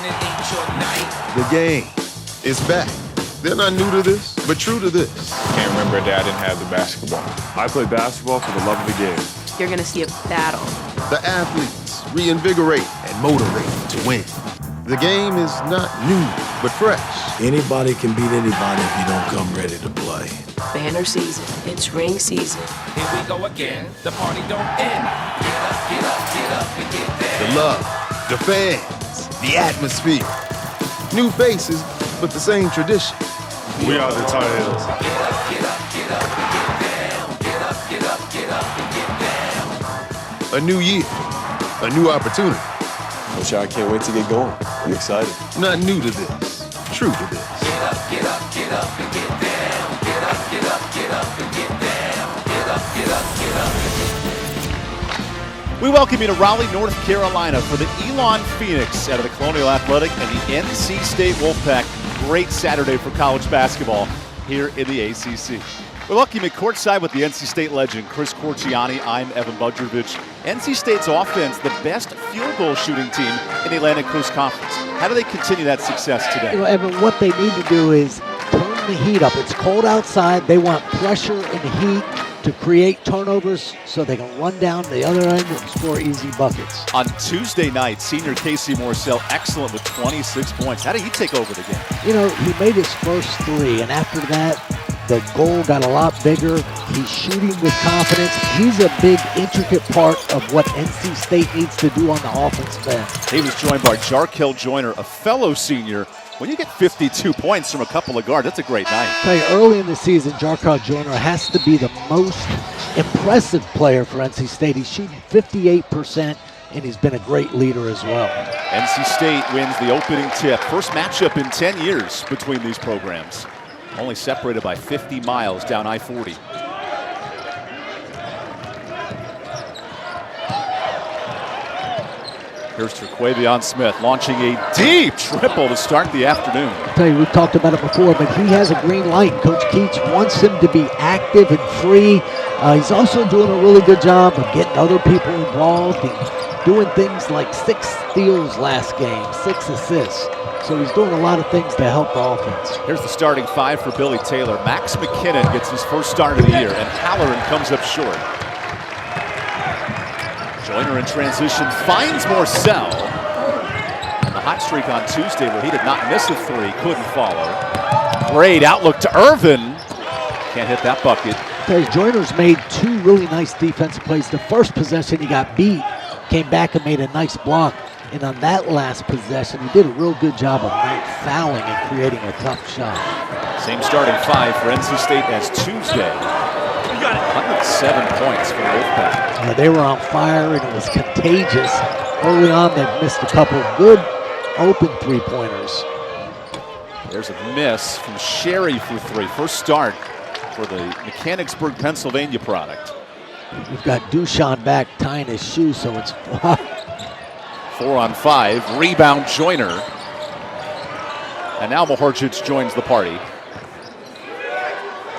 The game is back. They're not new to this, but true to this. Can't remember a day I didn't have the basketball. I play basketball for the love of the game. You're going to see a battle. The athletes reinvigorate and motivate to win. The game is not new, but fresh. Anybody can beat anybody if you don't come ready to play. Banner season. It's ring season. Here we go again. The party don't end. Get up, get up, get up and get down. The love, the fans, the atmosphere. New faces, but the same tradition. We are the Tar Heels. Get up, get up, get up and get down. Get up, get up, get up and get down. A new year, a new opportunity. Coach, I can't wait to get going. I'm excited. Not new to this, true to this. Get up, get up, get up and get down. Get up, get up, get up and get down. Get up, get up, get up and get down. We welcome you to Raleigh, North Carolina for the Elon Phoenix out of the Colonial Athletic and the NC State Wolfpack. Great Saturday for college basketball here in the ACC. We're lucky to be courtside with the NC State legend, Chris Corchiani. I'm Evan Budrovich. NC State's offense, the best field goal shooting team in the Atlantic Coast Conference. How do they continue that success today? Evan, what they need to do is turn the heat up. It's cold outside. They want pressure and heat to create turnovers so they can run down the other end and score easy buckets. On Tuesday night, senior Casey Morcell excellent with 26 points. How did he take over the game? You know, he made his first three, and after that, the goal got a lot bigger. He's shooting with confidence. He's a big, intricate part of what NC State needs to do on the offensive end. He was joined by Jarkel Joyner, a fellow senior. When you get 52 points from a couple of guards, that's a great night. I tell you, early in the season, Jarkel Joyner has to be the most impressive player for NC State. He's shooting 58%, and he's been a great leader as well. NC State wins the opening tip. First matchup in 10 years between these programs. Only separated by 50 miles down I-40. Here's Terquavion Smith launching a deep triple to start the afternoon. I tell you, we've talked about it before, but he has a green light. Coach Keats wants him to be active and free. He's also doing a really good job of getting other people involved and doing things like 6 steals last game, 6 assists. So he's doing a lot of things to help the offense. Here's the starting 5 for Billy Taylor. Max McKinnon gets his first start of the year, and Halloran comes up short. Joyner in transition finds Morcell. And the hot streak on Tuesday where he did not miss a 3, couldn't follow. Great outlook to Irvin. Can't hit that bucket. Okay, Joyner's made 2 really nice defensive plays. The first possession he got beat, came back and made a nice block. And on that last possession, he did a real good job of not fouling and creating a tough shot. Same starting 5 for NC State as Tuesday. 107 points for Wolfpack. They were on fire, and it was contagious. Early on, they missed a couple of good open three-pointers. There's a miss from Sherry for 3. First start for the Mechanicsburg, Pennsylvania product. We've got Dushan back tying his shoe, so it's 4 on 5. Rebound Joyner. And now Mohorcic joins the party.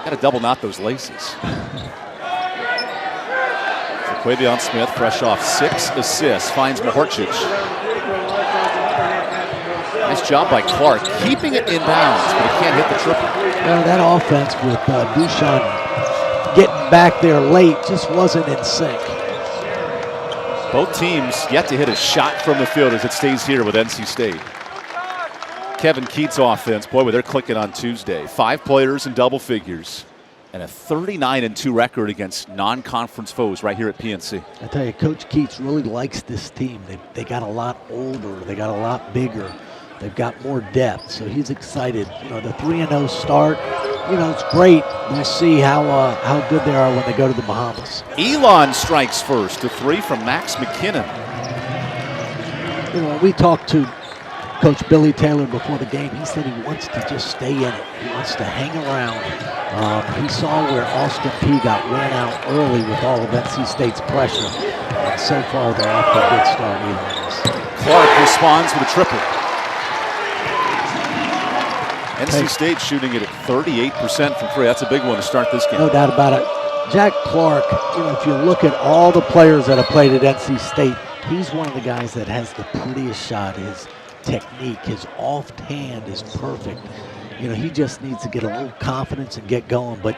Got to double knot those laces. Terquavion Smith, fresh off 6 assists, finds Mohorcic. Nice job by Clark, keeping it inbounds, but he can't hit the triple. That offense with Dushan getting back there late just wasn't in sync. Both teams yet to hit a shot from the field as it stays here with NC State. Kevin Keats' offense, boy, they're clicking on Tuesday. 5 players in double figures and a 39-2 record against non-conference foes right here at PNC. I tell you, Coach Keats really likes this team. They got a lot older. They got a lot bigger. They've got more depth, so he's excited. You know, the 3-0 start, you know, it's great. We'll see how good they are when they go to the Bahamas. Elon strikes first, a 3 from Max McKinnon. You know, when we talked to Coach Billy Taylor before the game, he said he wants to just stay in it. He wants to hang around. He saw where Austin Peay got ran out early with all of NC State's pressure. And so far, they're off to a good start. Clark responds with a triple. NC State shooting it at 38% from 3. That's a big one to start this game. No doubt about it. Jack Clark, you know, if you look at all the players that have played at NC State, he's one of the guys that has the prettiest shot. His technique. His offhand is perfect. You know, he just needs to get a little confidence and get going. But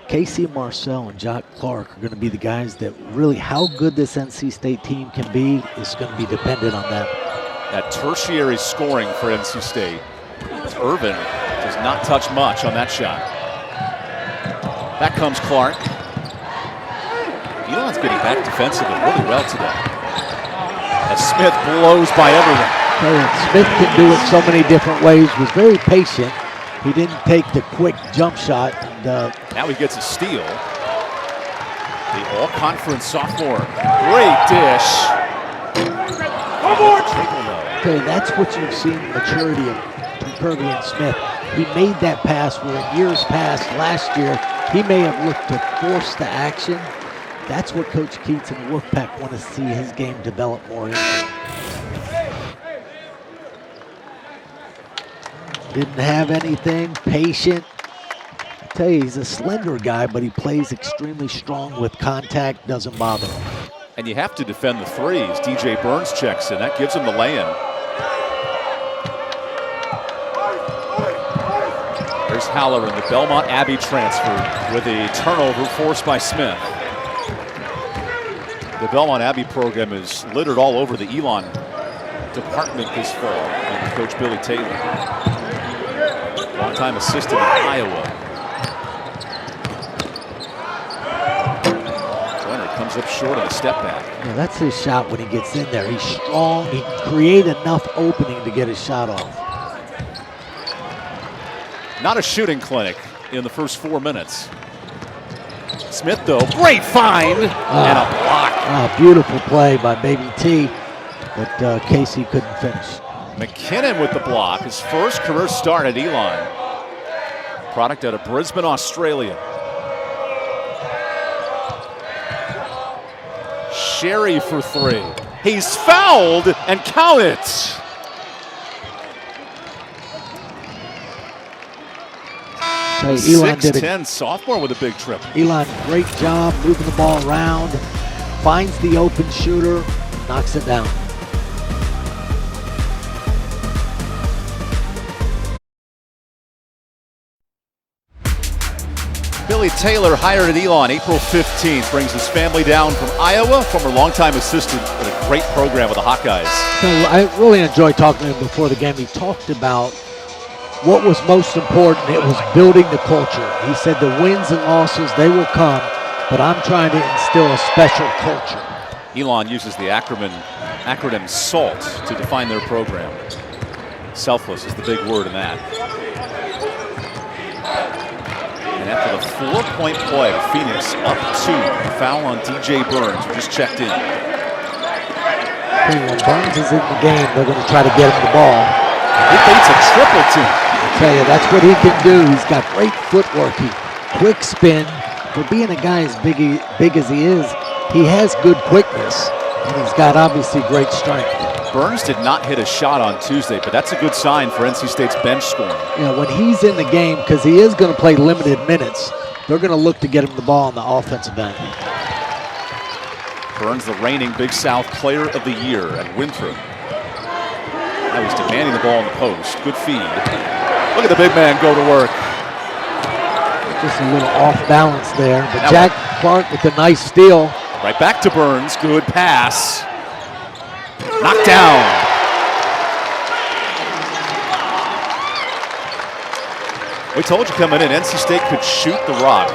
Casey Marcel and Jock Clark are going to be the guys that really, how good this NC State team can be is going to be dependent on them. That tertiary scoring for NC State. Irvin does not touch much on that shot. Back comes Clark. Elon's getting back defensively really well today. As Smith blows by everyone. Smith can do it so many different ways. Was very patient. He didn't take the quick jump shot. And, now he gets a steal. The all-conference sophomore. Great dish. Okay, that's what you've seen, maturity of Kirby and Smith. He made that pass where in years past, last year, he may have looked to force the action. That's what Coach Keats and the Wolfpack want to see his game develop more into. Didn't have anything, patient. I tell you, he's a slender guy, but he plays extremely strong with contact, doesn't bother him. And you have to defend the threes. DJ Burns checks in, that gives him the lay-in. There's Haller in the Belmont Abbey transfer with a turnover forced by Smith. The Belmont Abbey program is littered all over the Elon department this fall under Coach Billy Taylor. Longtime assistant in Iowa. Leonard comes up short of the step back. Yeah, that's his shot when he gets in there. He's strong. He can create enough opening to get his shot off. Not a shooting clinic in the first 4 minutes. Smith, though, great find and a block. Beautiful play by Baby T, but Casey couldn't finish. McKinnon with the block, his first career start at Elon. Product out of Brisbane, Australia. Sherry for three. He's fouled and count it. Elon 6'10", sophomore with a big triple. Elon, great job moving the ball around, finds the open shooter, knocks it down. Billy Taylor, hired at Elon April 15th, brings his family down from Iowa, former longtime assistant at a great program with the Hawkeyes. So I really enjoyed talking to him before the game. He talked about what was most important. It was building the culture. He said the wins and losses, they will come, but I'm trying to instill a special culture. Elon uses the acronym SALT to define their program. Selfless is the big word in that. And after the 4-point play, Phoenix up 2. Foul on DJ Burns, who just checked in. When Burns is in the game, they're going to try to get him the ball. He beats a triple team. I tell you, that's what he can do. He's got great footwork. Quick spin. For being a guy as big as he is, he has good quickness, and he's got obviously great strength. Burns did not hit a shot on Tuesday, but that's a good sign for NC State's bench scoring. You know, when he's in the game, because he is going to play limited minutes, they're going to look to get him the ball on the offensive end. Burns, the reigning Big South Player of the Year at Winthrop. Now he's demanding the ball in the post. Good feed. Look at the big man go to work. Just a little off balance there, but now Jack Clark with a nice steal. Right back to Burns. Good pass. Knocked down. We told you coming in, NC State could shoot the rock.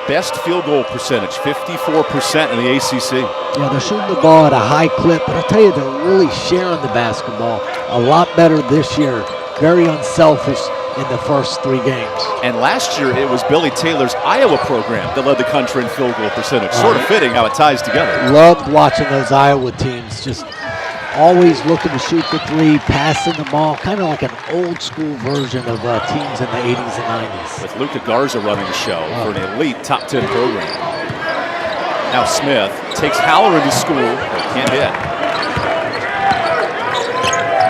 Best field goal percentage, 54% in the ACC. Yeah, they're shooting the ball at a high clip, but I'll tell you, they're really sharing the basketball a lot better this year. Very unselfish in the first 3 games. And last year, it was Billy Taylor's Iowa program that led the country in field goal percentage. Sort of fitting how it ties together. Loved watching those Iowa teams, just always looking to shoot the 3, passing the ball, kind of like an old school version of teams in the 80s and 90s. With Luka Garza running the show for an elite top 10 program. Now Smith takes Haller into school, but can't hit.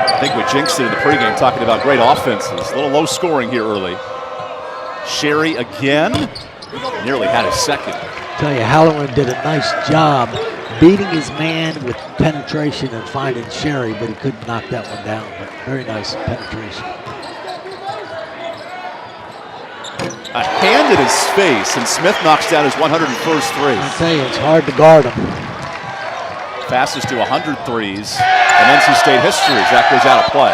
I think we jinxed it in the pregame talking about great offenses. A little low scoring here early. Sherry again, nearly had a second. I tell you, Halloran did a nice job beating his man with penetration and finding Sherry, but he couldn't knock that one down. But very nice penetration. A hand in his face, and Smith knocks down his 101st three. I tell you, it's hard to guard him. Fastest to 100 threes in NC State history as that goes out of play.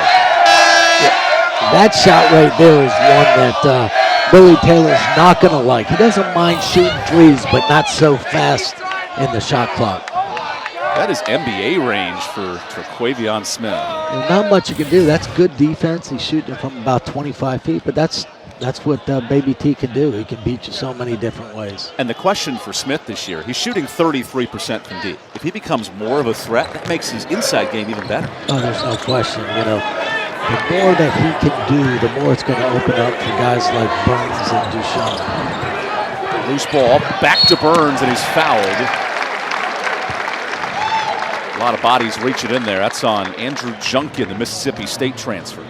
That shot right there is one that Billy Taylor's not going to like. He doesn't mind shooting threes, but not so fast in the shot clock. That is NBA range for Quavion Smith. Well, not much you can do. That's good defense. He's shooting from about 25 feet, but that's what Baby T can do. He can beat you so many different ways. And the question for Smith this year, he's shooting 33% from deep. If he becomes more of a threat, that makes his inside game even better. Oh, there's no question. You know, the more that he can do, the more it's going to open up for guys like Burns and Duchamp. Loose ball back to Burns, and he's fouled. A lot of bodies reaching in there. That's on Andrew Junkin, the Mississippi State transfer.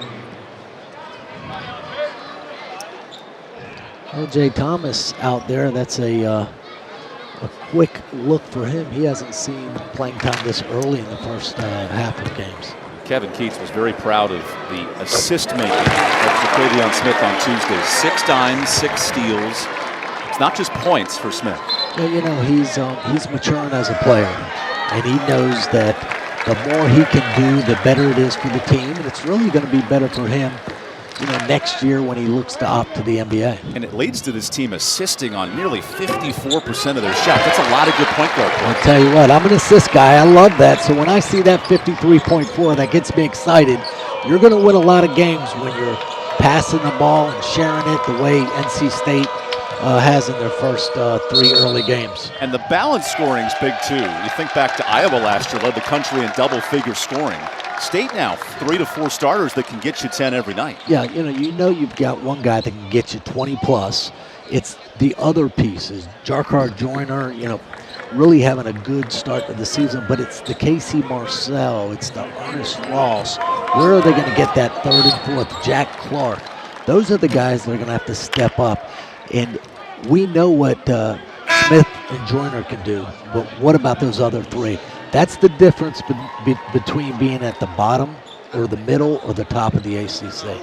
Jay Thomas out there, that's a quick look for him. He hasn't seen playing time this early in the first half of games. Kevin Keats was very proud of the assist making of Quavion Smith on Tuesday. 6 dimes, 6 steals. It's not just points for Smith. Well, you know, he's maturing as a player, and he knows that the more he can do, the better it is for the team, and it's really going to be better for him, you know, next year when he looks to opt to the NBA. And it leads to this team assisting on nearly 54% of their shots. That's a lot of good point guard play. I'll tell you what, I'm an assist guy. I love that. So when I see that 53.4, that gets me excited. You're going to win a lot of games when you're passing the ball and sharing it the way NC State has in their first 3 early games. And the balance scoring is big too. You think back to Iowa last year, led the country in double-figure scoring. State now, 3 to 4 starters that can get you 10 every night. Yeah, you know you've got one guy that can get you 20 plus. It's the other pieces. Jarkar Joyner, you know, really having a good start to the season, but it's the Casey Marcel, it's the Ernest Ross. Where are they going to get that 3rd and 4th? Jack Clark. Those are the guys that are going to have to step up. And we know what Smith and Joyner can do, but what about those other 3? That's the difference between being at the bottom or the middle or the top of the ACC.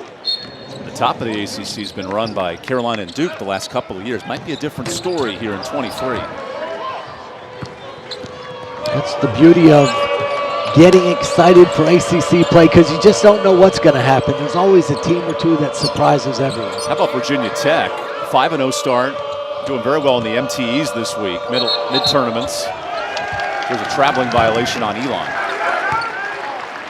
The top of the ACC has been run by Carolina and Duke the last couple of years. Might be a different story here in 23. That's the beauty of getting excited for ACC play, because you just don't know what's going to happen. There's always a team or two that surprises everyone. How about Virginia Tech? 5-0 start, doing very well in the MTEs this week, mid-tournaments. There's a traveling violation on Elon.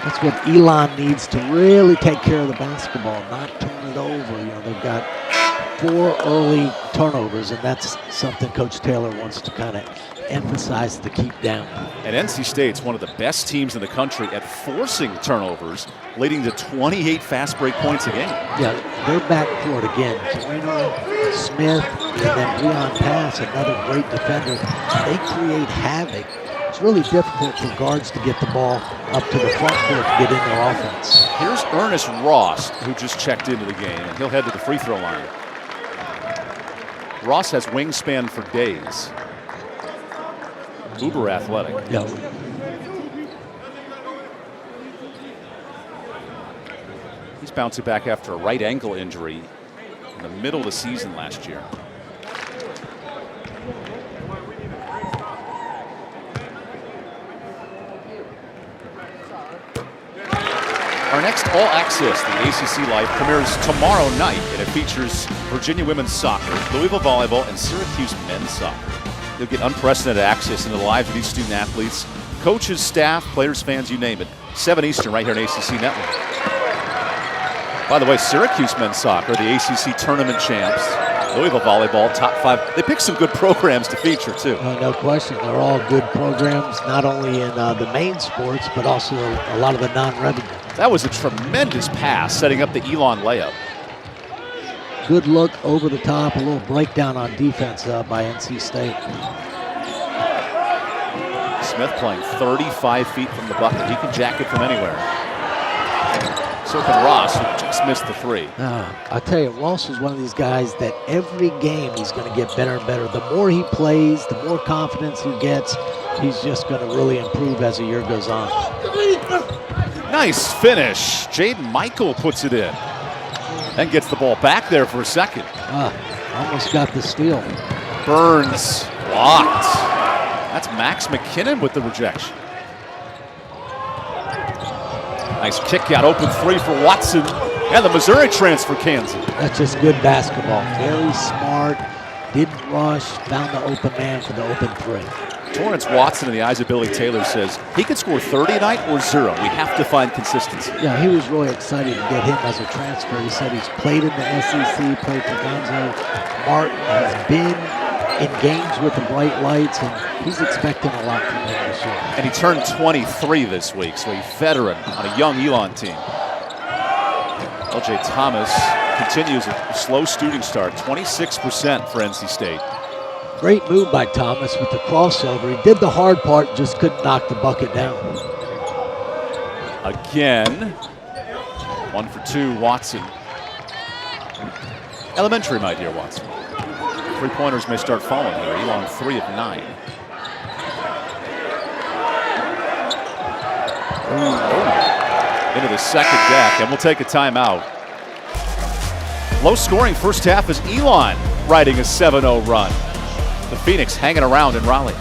That's what Elon needs to really take care of the basketball, not turn it over. You know, they've got 4 early turnovers, and that's something Coach Taylor wants to kind of emphasize to keep down. And NC State's one of the best teams in the country at forcing turnovers, leading to 28 fast break points a game. Yeah, their backcourt again, Joyner, Smith, and then Leon Pass, another great defender. They create havoc. It's really difficult for guards to get the ball up to the front court to get in their offense. Here's Ernest Ross, who just checked into the game, and he'll head to the free throw line. Ross has wingspan for days. Uber athletic. Yeah. He's bouncing back after a right ankle injury in the middle of the season last year. Our next All Access, the ACC Live, premieres tomorrow night, and it features Virginia women's soccer, Louisville volleyball, and Syracuse men's soccer. You'll get unprecedented access into the lives of these student athletes, coaches, staff, players, fans, you name it. 7 Eastern right here on ACC Network. By the way, Syracuse men's soccer, the ACC tournament champs, Louisville volleyball, top 5. They picked some good programs to feature, too. No question. They're all good programs, not only in the main sports, but also a lot of the non-revenue. That was a tremendous pass, setting up the Elon layup. Good look over the top, a little breakdown on defense by NC State. Smith playing 35 feet from the bucket. He can jack it from anywhere. So can Ross, who just missed the three. I tell you, Ross is one of these guys that every game he's going to get better and better. The more he plays, the more confidence he gets, he's just going to really improve as the year goes on. Nice finish. Jaden Michael puts it in. And gets the ball back there for a second. Almost got the steal. Burns blocked. That's Max McKinnon with the rejection. Nice kick out, open three for Watson. And the Missouri transfer Kansas. That's just good basketball. Very smart, didn't rush, found the open man for the open three. Torrance Watson, in the eyes of Billy Taylor, says he could score 30 tonight or 0. We have to find consistency. Yeah, he was really excited to get him as a transfer. He said he's played in the SEC, played for Gonzo Martin, has been in games with the bright lights, and he's expecting a lot from him this year. And he turned 23 this week, so a veteran on a young Elon team. LJ Thomas continues a slow shooting start, 26% for NC State. Great move by Thomas with the crossover. He did the hard part, just couldn't knock the bucket down. Again, 1 for 2, Watson. Elementary, my dear Watson. Three-pointers may start falling here. Elon 3 of 9. Into the second deck, and we'll take a timeout. Low scoring first half as Elon riding a 7-0 run. The Phoenix hanging around in Raleigh.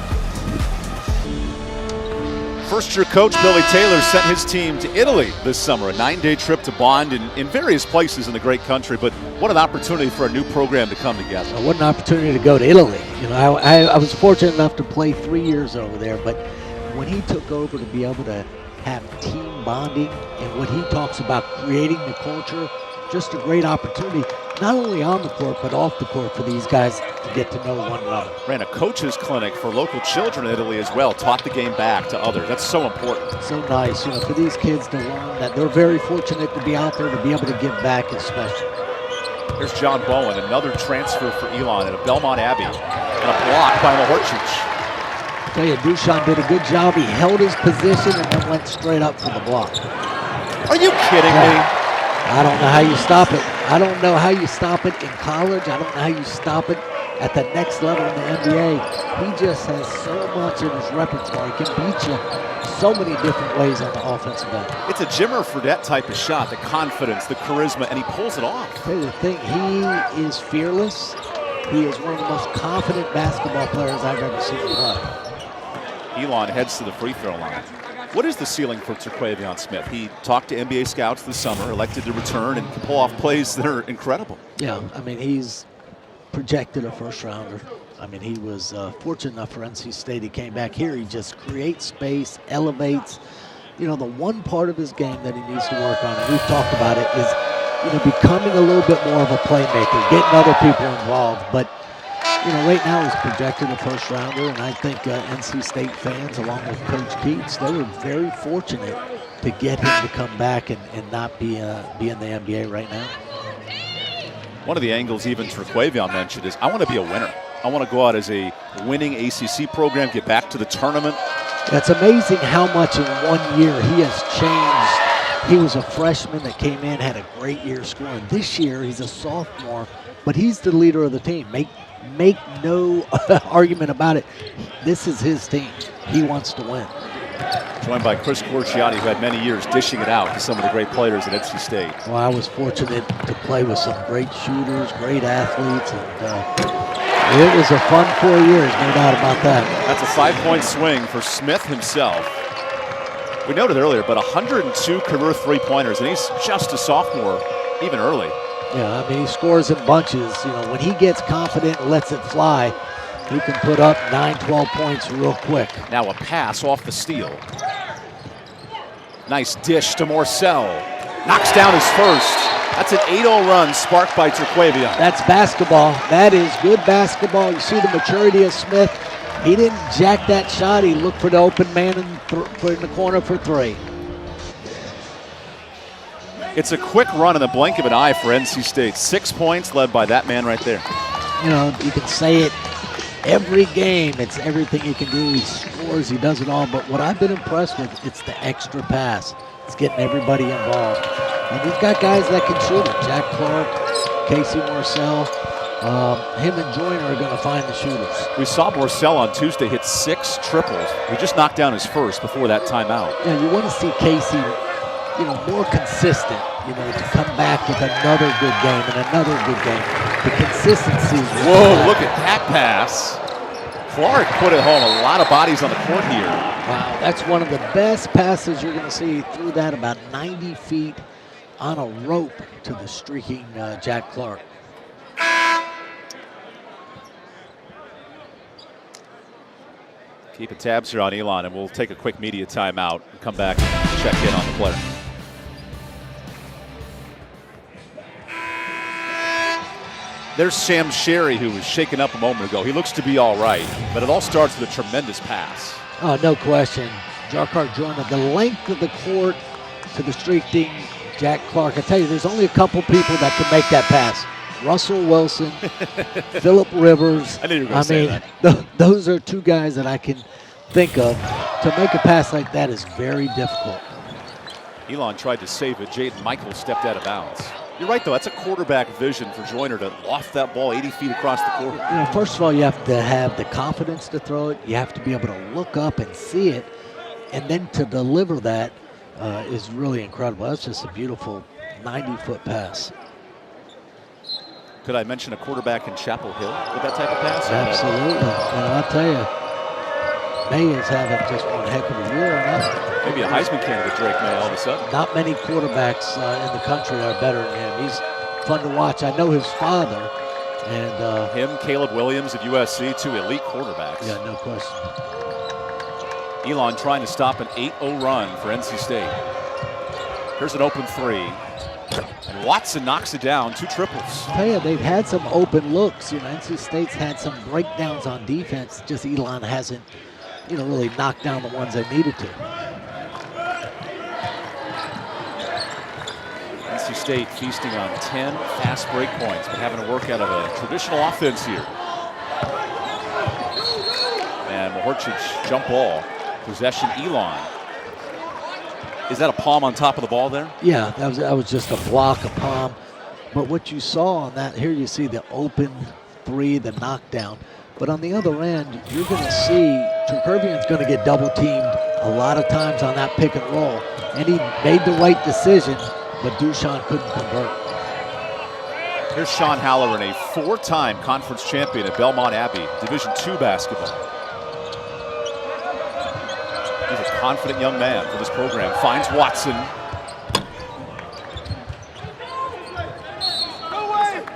First-year coach Billy Taylor sent his team to Italy this summer, a 9-day trip to bond in various places in the great country. But what an opportunity for a new program to come together. What an opportunity to go to Italy. You know, I was fortunate enough to play 3 years over there, but when he took over to be able to have team bonding and what he talks about creating the culture, just a great opportunity, not only on the court, but off the court for these guys to get to know one another. Ran a coach's clinic for local children in Italy as well, taught the game back to others. That's so important. So nice, you know, for these kids to learn that they're very fortunate to be out there, to be able to give back is special. Here's John Bowen, another transfer for Elon at a Belmont Abbey, and a block by Mahorchich. I tell you, Dushan did a good job. He held his position and then went straight up for the block. Are you kidding me? I don't know how you stop it. I don't know how you stop it in college. I don't know how you stop it at the next level in the NBA. He just has so much in his repertoire. He can beat you so many different ways on the offensive end. It's a Jimmer Fredette type of shot, the confidence, the charisma, and he pulls it off. I'll tell you the thing, he is fearless. He is one of the most confident basketball players I've ever seen play. Elon heads to the free throw line. What is the ceiling for Terquavion Smith? He talked to NBA scouts this summer, elected to return, and can pull off plays that are incredible. Yeah, I mean, he's projected a first rounder. I mean, he was fortunate enough for NC State. He came back here. He just creates space, elevates. You know, the one part of his game that he needs to work on, and we've talked about it, is, you know, becoming a little bit more of a playmaker, getting other people involved. But, you know, right now he's projected a first rounder, and I think NC State fans, along with Coach Keats, they were very fortunate to get him to come back and not be in the NBA right now. One of the angles even Terquavion mentioned is, I want to be a winner. I want to go out as a winning ACC program, get back to the tournament. It's amazing how much in 1 year he has changed. He was a freshman that came in, had a great year scoring. This year he's a sophomore, but he's the leader of the team. Make no argument about it. This is his team. He wants to win. Joined by Chris Corciati, who had many years dishing it out to some of the great players at NC State. Well, I was fortunate to play with some great shooters, great athletes, and it was a fun 4 years, no doubt about that. That's a 5-point swing for Smith himself. We noted earlier, but 102 career three-pointers, and he's just a sophomore, even early. Yeah, I mean, he scores in bunches. You know, when he gets confident and lets it fly, he can put up 9, 12 points real quick. Now a pass off the steal. Nice dish to Morcell. Knocks down his first. That's an 8-0 run sparked by Terquavion. That's basketball. That is good basketball. You see the maturity of Smith. He didn't jack that shot. He looked for the open man and put it in the corner for three. It's a quick run in the blink of an eye for NC State. 6 points led by that man right there. You know, you can say it every game. It's everything he can do. He scores, he does it all. But what I've been impressed with, it's the extra pass. It's getting everybody involved. And he's got guys that can shoot it. Jack Clark, Casey Marcel. Him and Joyner are going to find the shooters. We saw Marcel on Tuesday hit 6 triples. He just knocked down his first before that timeout. Yeah, you want to see Casey, more consistent, to come back with another good game and another good game. The consistency. Whoa, look at that pass. Clark put it home. A lot of bodies on the court here. Wow, that's one of the best passes you're going to see. Threw that about 90 feet on a rope to the streaking Jack Clark. Keeping tabs here on Elon, and we'll take a quick media timeout and come back and check in on the player. There's Sam Sherry, who was shaken up a moment ago. He looks to be all right, but it all starts with a tremendous pass. Oh, no question. Jarkar Joyner, the length of the court to the streaking Jack Clark. I tell you, there's only a couple people that can make that pass. Russell Wilson, Phillip Rivers. I knew you were going to say that. Those are two guys that I can think of. To make a pass like that is very difficult. Elon tried to save it. Jaden Michael stepped out of bounds. You're right, though. That's a quarterback vision for Joyner to loft that ball 80 feet across the court. First of all, you have to have the confidence to throw it. You have to be able to look up and see it. And then to deliver that is really incredible. That's just a beautiful 90-foot pass. Could I mention a quarterback in Chapel Hill with that type of pass? Absolutely. And I'll tell you, May is having just one heck of a year. Maybe a Heisman candidate, Drake May, all of a sudden. Not many quarterbacks in the country are better than him. He's fun to watch. I know his father. And him, Caleb Williams at USC, 2 elite quarterbacks. Yeah, no question. Elon trying to stop an 8-0 run for NC State. Here's an open 3. And Watson knocks it down, 2 triples. I tell you, they've had some open looks. NC State's had some breakdowns on defense. Just Elon hasn't, really knocked down the ones they needed to. NC State feasting on 10 fast break points, but having to work out of a traditional offense here. And Mohorčić jump ball. Possession, Elon. Is that a palm on top of the ball there? Yeah, that was just a block, a palm. But what you saw on that, here you see the open 3, the knockdown. But on the other end, you're going to see Terkurvian's going to get double teamed a lot of times on that pick and roll. And he made the right decision, but Dushan couldn't convert. Here's Sean Halloran, a 4-time conference champion at Belmont Abbey, Division II basketball. He's a confident young man for this program. Finds Watson.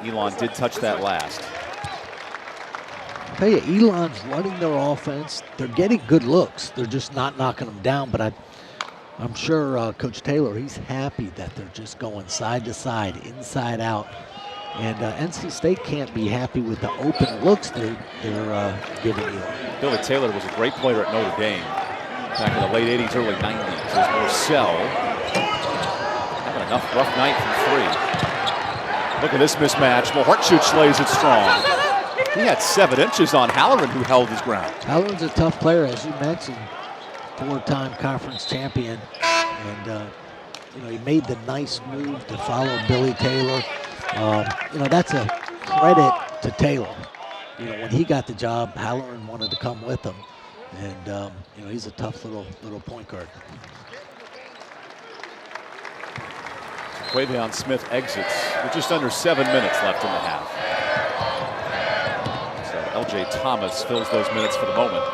Elon did touch that last. I tell you, Elon's running their offense. They're getting good looks. They're just not knocking them down. But I'm sure Coach Taylor, he's happy that they're just going side to side, inside out. And NC State can't be happy with the open looks they're giving Elon. Billy Taylor was a great player at Notre Dame back in the late 80s, early 90s. There's Marcel having a rough night from 3. Look at this mismatch. Mohorčić lays it strong. He had 7 inches on Halloran, who held his ground. Halloran's a tough player, as you mentioned. 4-time conference champion. And, he made the nice move to follow Billy Taylor. That's a credit to Taylor. When he got the job, Halloran wanted to come with him. And, he's a tough little point guard. Quavion Smith exits with just under 7 minutes left in the half. So L.J. Thomas fills those minutes for the moment.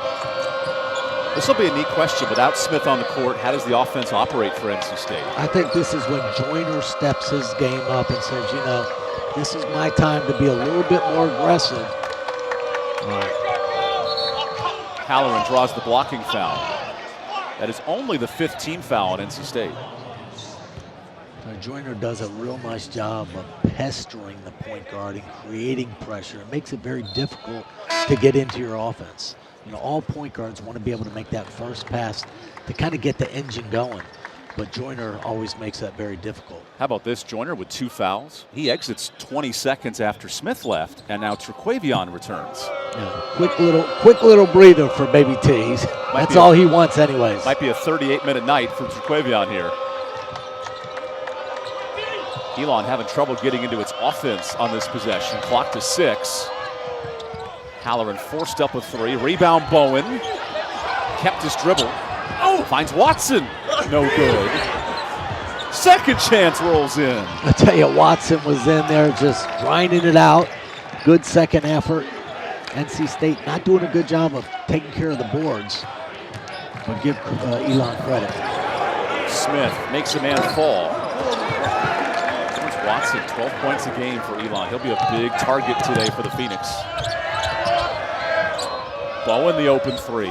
This will be a neat question. Without Smith on the court, how does the offense operate for NC State? I think this is when Joyner steps his game up and says, this is my time to be a little bit more aggressive. Halloran draws the blocking foul. That is only the 15th foul on NC State. Joyner does a real nice job of pestering the point guard and creating pressure. It makes it very difficult to get into your offense. All point guards want to be able to make that first pass to kind of get the engine going. But Joyner always makes that very difficult. How about this? Joyner with 2 fouls. He exits 20 seconds after Smith left, and now Terquavion returns. Yeah, quick little breather for Baby T. That's all he wants anyways. Might be a 38-minute night for Terquavion here. Elon having trouble getting into its offense on this possession. Clock to 6. Halloran forced up a 3. Rebound Bowen. Kept his dribble. Oh, finds Watson. No good. Second chance rolls in. I tell you, Watson was in there just grinding it out. Good second effort. NC State not doing a good job of taking care of the boards. But give Elon credit. Smith makes a man fall. Here's Watson, 12 points a game for Elon. He'll be a big target today for the Phoenix. Bowen the open 3.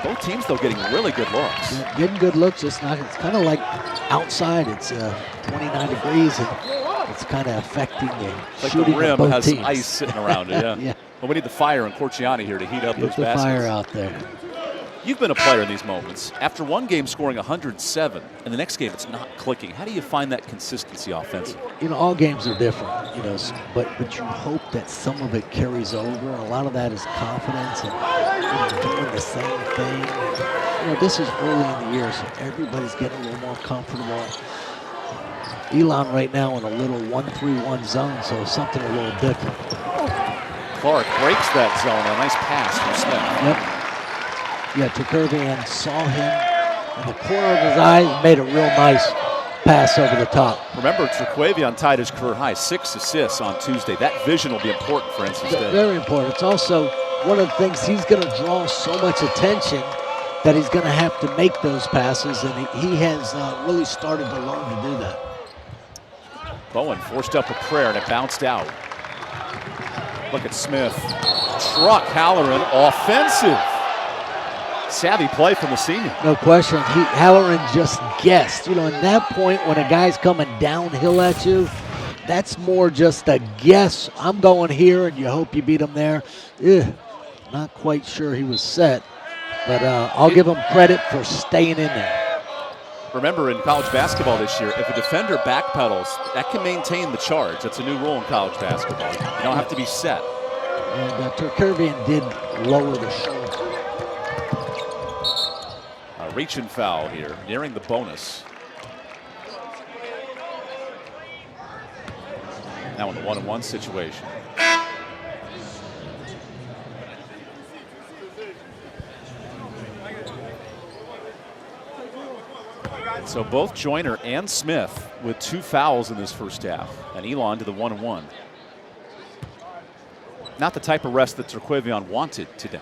Both teams, though, getting really good looks. Yeah, getting good looks, just not. It's kind of like outside. It's 29 degrees, and it's kind of affecting the Like shooting the rim of both has teams. ice sitting around it. Yeah. Yeah. Well, we need the fire and Corciani here to heat up Get those the baskets. fire out there. You've been a player in these moments. After one game scoring 107, and the next game it's not clicking. How do you find that consistency offensively? You know, all games are different. You know, but you hope that some of it carries over. A lot of that is confidence and doing the same thing. You know, this is early in the year, so everybody's getting a little more comfortable. Elon right now in a little 1-3-1 zone, so something a little different. Clark breaks that zone. A nice pass from Smith. Yep. Yeah, Turkervian saw him in the corner of his eye and made a real nice pass over the top. Remember, Turquavion tied his career high, 6 assists on Tuesday. That vision will be important for NC State. Very important. It's also one of the things he's going to draw so much attention that he's going to have to make those passes, and he has really started to learn to do that. Bowen forced up a prayer, and it bounced out. Look at Smith. Truck Halloran, offensive. Savvy play from the senior. No question. Halloran just guessed. You know, in that point when a guy's coming downhill at you, that's more just a guess. I'm going here, and you hope you beat him there. Not quite sure he was set, but I'll give him credit for staying in there. Remember, in college basketball this year, if a defender backpedals, that can maintain the charge. That's a new rule in college basketball. You don't have to be set. And Turkervian did lower the shoulder. A reach and foul here, nearing the bonus. Now in the 1-on-1 situation. So both Joyner and Smith with 2 fouls in this first half, and Elon to the 1-on-1. Not the type of rest that Turquavion wanted today.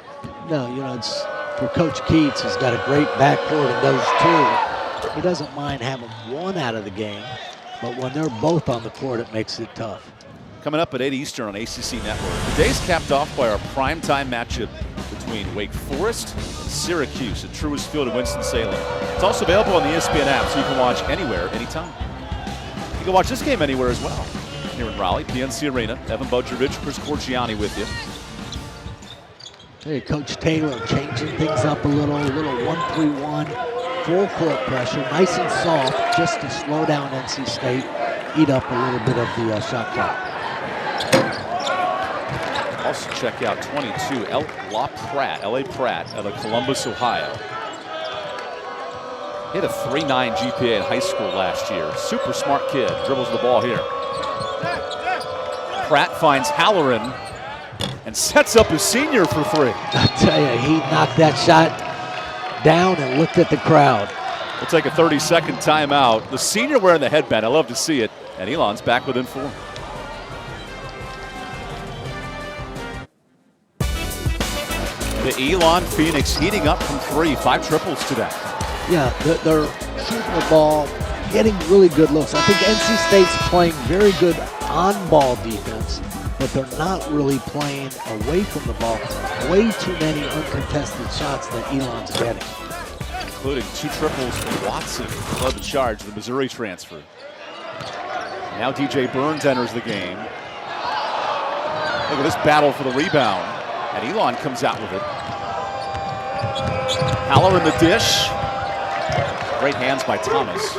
No, you know, it's for Coach Keats, he's got a great backcourt in those two. He doesn't mind having one out of the game, but when they're both on the court, it makes it tough. Coming up at 8 Eastern on ACC Network. The day's capped off by our primetime matchup between Wake Forest and Syracuse at Truist Field in Winston-Salem. It's also available on the ESPN app, so you can watch anywhere, anytime. You can watch this game anywhere as well. Here in Raleigh, PNC Arena. Evan Bodrovich, Chris Corciani with you. Hey, Coach Taylor changing things up a little 1-3-1, full court pressure, nice and soft, just to slow down NC State, eat up a little bit of the shot clock. Also check out 22, L.A. Pratt out of Columbus, Ohio. Hit a 3.9 GPA in high school last year. Super smart kid, dribbles the ball here. Pratt finds Halloran and sets up his senior for 3. I tell you, he knocked that shot down and looked at the crowd. We'll take a 30-second timeout. The senior wearing the headband, I love to see it. And Elon's back within 4. The Elon Phoenix heating up from 3, 5 triples today. Yeah, they're shooting the ball, getting really good looks. I think NC State's playing very good on-ball defense, but they're not really playing away from the ball. Way too many uncontested shots that Elon's getting. Including 2 triples from Watson, who led the charge, the Missouri transfer. Now DJ Burns enters the game. Look at this battle for the rebound. And Elon comes out with it. Halloran the dish. Great hands by Thomas.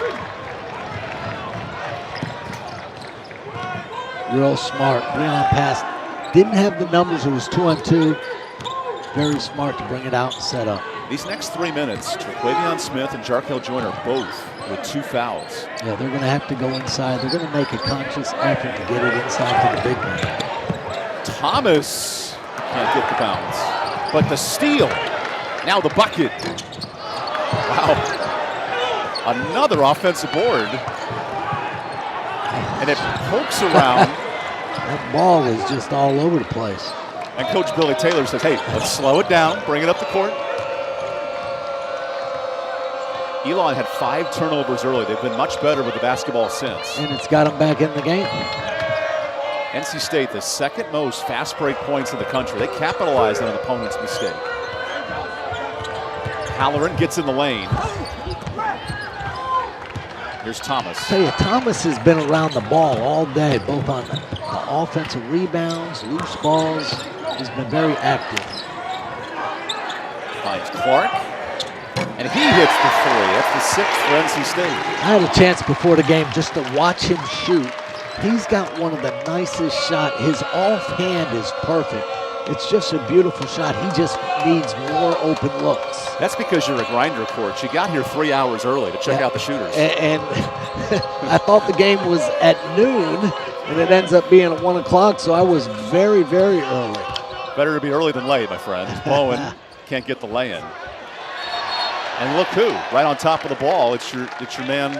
Real smart. 3-on pass. Didn't have the numbers. It was 2-on-2. Very smart to bring it out and set up. These next 3 minutes, Traquavion Smith and Jarkel Joyner both with 2 fouls. Yeah, they're going to have to go inside. They're going to make a conscious effort to get it inside to the big man. Thomas can't get the bounce, but the steal. Now the bucket. Wow. Another offensive board. And it pokes around. That ball is just all over the place. And Coach Billy Taylor says, hey, let's slow it down, bring it up the court. Elon had 5 turnovers early. They've been much better with the basketball since. And it's got them back in the game. NC State, the second most fast break points in the country. They capitalized on an opponent's mistake. Halloran gets in the lane. Here's Thomas. I tell you, Thomas has been around the ball all day, both on the offensive rebounds, loose balls. He's been very active. Finds Clark, and he hits the 3. That's the 6th for NC State. I had a chance before the game just to watch him shoot. He's got one of the nicest shots. His offhand is perfect. It's just a beautiful shot. He just needs more open looks. That's because you're a grinder, coach. You got here 3 hours early to check out the shooters. And I thought the game was at noon, and it ends up being at 1 o'clock, so I was very, very early. Better to be early than late, my friend. Bowen can't get the lay-in. And look who, right on top of the ball, it's your man,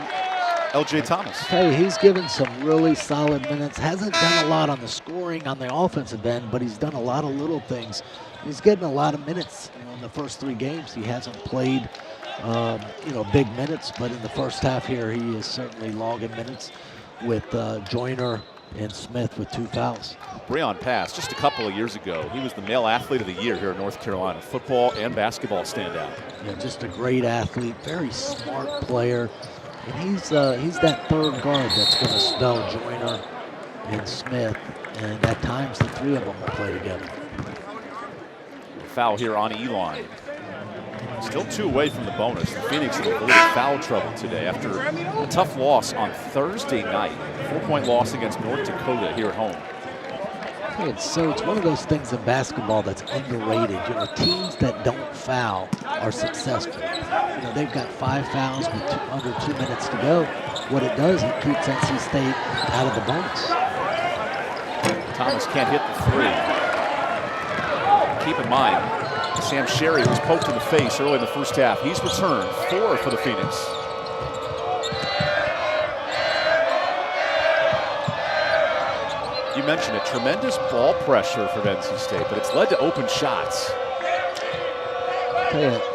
L.J. Thomas. Hey, he's given some really solid minutes. Hasn't done a lot on the scoring on the offensive end, but he's done a lot of little things. He's getting a lot of minutes. In the first 3 games, he hasn't played, big minutes, but in the first half here, he is certainly logging minutes with Joyner and Smith with 2 fouls. Breon Pass, just a couple of years ago, he was the male athlete of the year here in North Carolina. Football and basketball standout. Yeah, just a great athlete, very smart player. And he's that third guard that's going to spell Joyner and Smith, and at times the 3 of them will play together. Foul here on Elon. Still 2 away from the bonus. The Phoenix in a little foul trouble today after a tough loss on Thursday night. 4-point loss against North Dakota here at home. It's one of those things in basketball that's underrated. Teams that don't foul are successful. They've got 5 fouls with under 2 minutes to go. What it does, it keeps NC State out of the bonus. Thomas can't hit the 3. Keep in mind, Sam Sherry was poked in the face early in the first half. He's returned 4 for the Phoenix. You mentioned it, tremendous ball pressure from NC State, but it's led to open shots.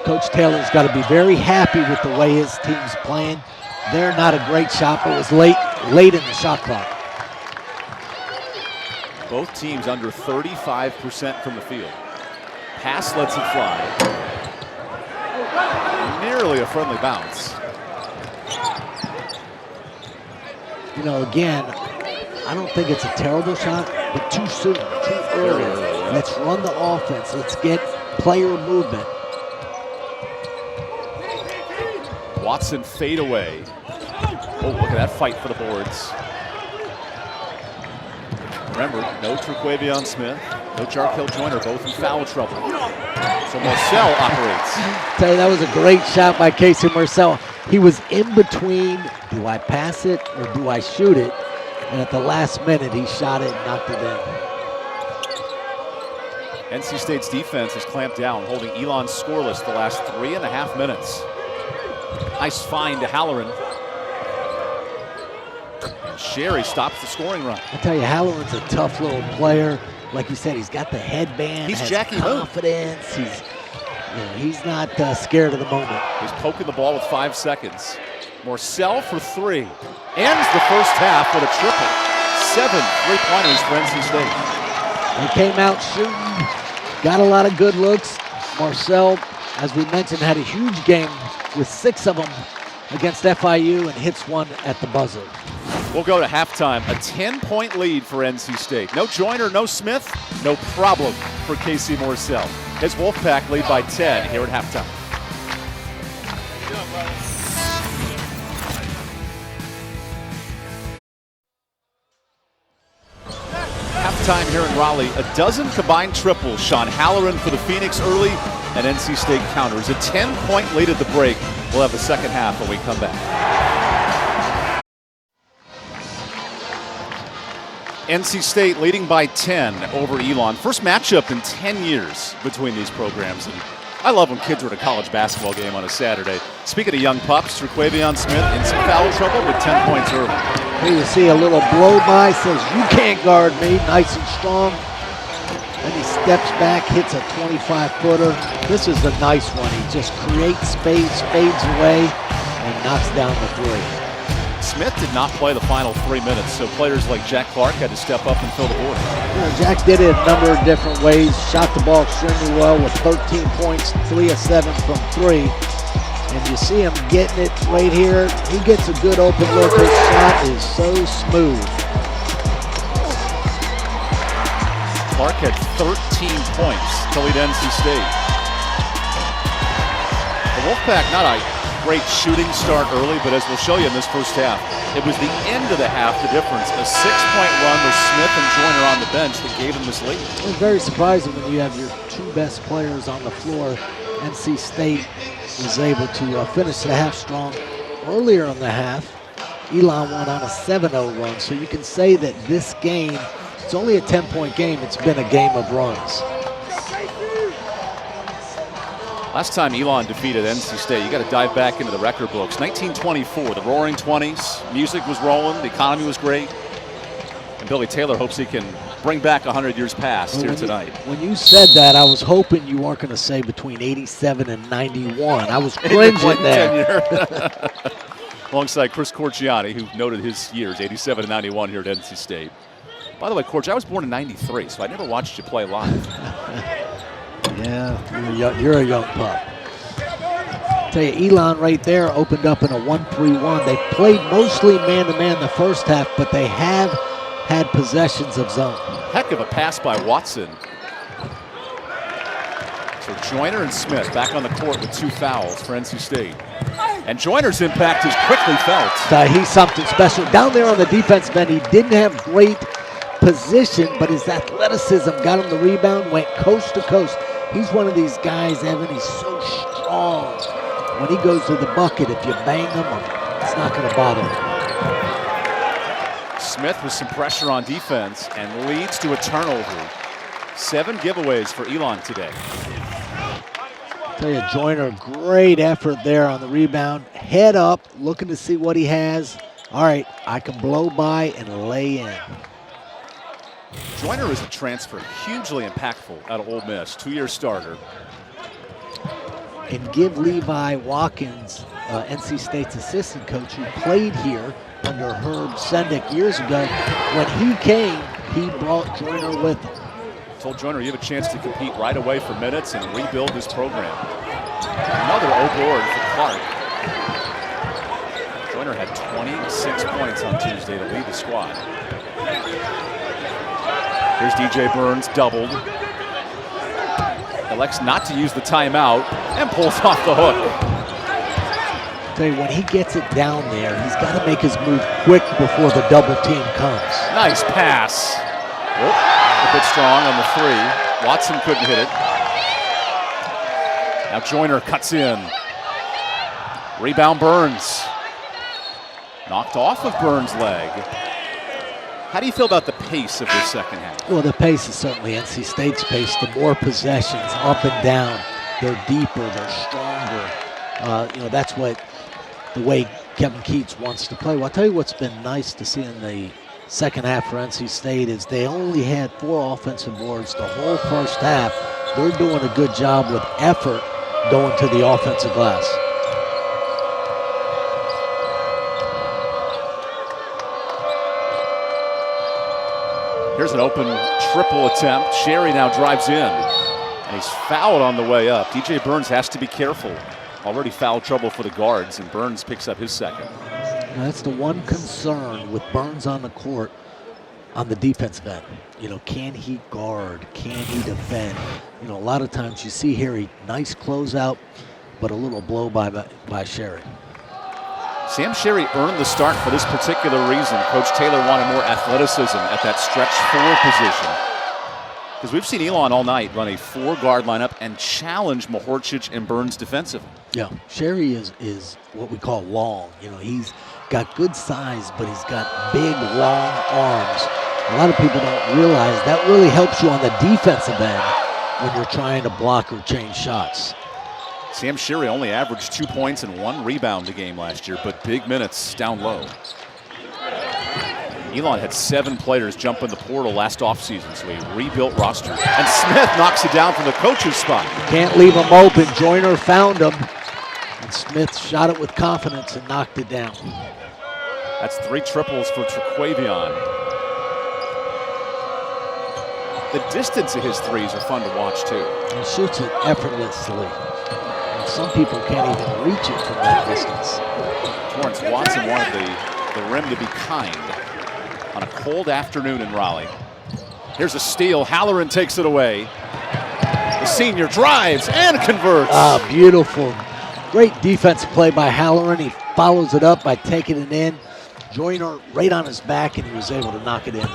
Coach Taylor's got to be very happy with the way his team's playing. They're not a great shot, but it was late in the shot clock. Both teams under 35% from the field. Pass lets it fly. Nearly a friendly bounce. Again, I don't think it's a terrible shot, but too soon, too early. Let's run the offense. Let's get player movement. Watson fade away. Oh, look at that fight for the boards. Remember, no Traquavion Smith, no Jarkel Joyner, both in foul trouble. So Marcel operates. Tell you, that was a great shot by Casey Marcel. He was in between, do I pass it or do I shoot it? And at the last minute, he shot it and knocked it in. NC State's defense has clamped down, holding Elon scoreless the last 3.5 minutes. Nice find to Halloran. And Sherry stops the scoring run. I tell you, Halloran's a tough little player. Like you said, he's got the headband. He's has Jackie confidence. He's not scared of the moment. He's poking the ball with 5 seconds. Marcel for 3. Ends the first half with a triple. 7 3-pointers for NC State. They came out shooting, got a lot of good looks. Marcel, as we mentioned, had a huge game with 6 of them against FIU and hits 1 at the buzzer. We'll go to halftime. A 10-point lead for NC State. No Joyner, no Smith, no problem for Casey Marcel. His Wolfpack lead by 10 here at halftime. Halftime here in Raleigh. A dozen combined triples. Sean Halloran for the Phoenix early. and NC State counters. A 10-point lead at the break. We'll have the second half when we come back. NC State leading by 10 over Elon. First matchup in 10 years between these programs. And I love when kids are at a college basketball game on a Saturday. Speaking of young pups, Terquavion Smith in some foul trouble with 10 points early. Here you see a little blow by, says, you can't guard me, nice and strong. Then he steps back, hits a 25-footer. This is a nice one. He just creates space, fades away, and knocks down the three. Smith did not play the final 3 minutes, so players like Jack Clark had to step up and fill the board. Jack did it a number of different ways, shot the ball extremely well with 13 points, 3 of 7 from 3. And you see him getting it right here. He gets a good open look. His shot is so smooth. Clark had 13 points to lead NC State. The Wolfpack, not a great shooting start early, but as we'll show you in this first half, it was the end of the half, the difference. A 6-point run with Smith and Joyner on the bench that gave him this lead. It was very surprising when you have your two best players on the floor. NC State was able to finish the half strong. Earlier in the half, Elon went on a 7-0 run, so you can say that this game, it's only a 10-point game, it's been a game of runs. Last time Elon defeated NC State, you got to dive back into the record books. 1924, the Roaring 20s, music was rolling, the economy was great, and Billy Taylor hopes he can bring back 100 years past here tonight. When you said that, I was hoping you weren't going to say between 87 and 91. I was cringing there. Alongside Chris Corciani, who noted his years, 87 and 91 here at NC State. By the way, Corci, I was born in 93, so I never watched you play live. Yeah, you're a young pup. Tell you, Elon right there opened up in a 1-3-1. They played mostly man-to-man the first half, but they have had possessions of zone. Heck of a pass by Watson. So Joyner and Smith back on the court with 2 fouls for NC State. And Joyner's impact is quickly felt. He's something special. Down there on the defensive end, he didn't have great position, but his athleticism got him the rebound, went coast to coast. He's one of these guys, Evan, he's so strong. When he goes to the bucket, if you bang him, it's not going to bother him. Smith with some pressure on defense and leads to a turnover. 7 giveaways for Elon today. Tell you, Joyner, great effort there on the rebound. Head up, looking to see what he has. All right, I can blow by and lay in. Joyner is a transfer, hugely impactful out of Ole Miss, 2-year starter. And give Levi Watkins, NC State's assistant coach, who played here under Herb Sendick years ago. When he came, he brought Joyner with him. Told Joyner you have a chance to compete right away for minutes and rebuild this program. Another O-board for Clark. Joyner had 26 points on Tuesday to lead the squad. Here's DJ Burns, doubled. Elects not to use the timeout and pulls off the hook. Tell you, when he gets it down there, he's got to make his move quick before the double team comes. Nice pass. A bit strong on the 3. Watson couldn't hit it. Now Joyner cuts in. Rebound Burns. Knocked off of Burns' leg. How do you feel about the pace of this second half? Well, the pace is certainly NC State's pace. The more possessions, up and down, they're deeper, they're stronger. That's what the way Kevin Keats wants to play. Well, I'll tell you what's been nice to see in the second half for NC State is they only had 4 offensive boards the whole first half. They're doing a good job with effort going to the offensive glass. Here's an open triple attempt. Sherry now drives in, and he's fouled on the way up. DJ Burns has to be careful. Already foul trouble for the guards, and Burns picks up his second. Now, that's the one concern with Burns on the court on the defensive end. Can he guard? Can he defend? A lot of times you see here, nice closeout, but a little blow by Sherry. Sam Sherry earned the start for this particular reason. Coach Taylor wanted more athleticism at that stretch 4 position. Because we've seen Elon all night run a 4-guard lineup and challenge Mahorcic and Burns defensively. Yeah, Sherry is what we call long. You know, he's got good size, but he's got big, long arms. A lot of people don't realize that really helps you on the defensive end when you're trying to block or change shots. Sam Sherry only averaged 2 points and 1 rebound a game last year, but big minutes down low. Elon had 7 players jump in the portal last offseason, so he rebuilt roster. And Smith knocks it down from the coach's spot. Can't leave him open. Joyner found him. And Smith shot it with confidence and knocked it down. That's 3 triples for Triquavion. The distance of his threes are fun to watch, too. He shoots it effortlessly. And some people can't even reach it from that distance. Torrance Watson wanted the rim to be kind on a cold afternoon in Raleigh. Here's a steal. Halloran takes it away. The senior drives and converts. Ah, beautiful. Great defense play by Halloran. He follows it up by taking it in. Joyner right on his back, and he was able to knock it in.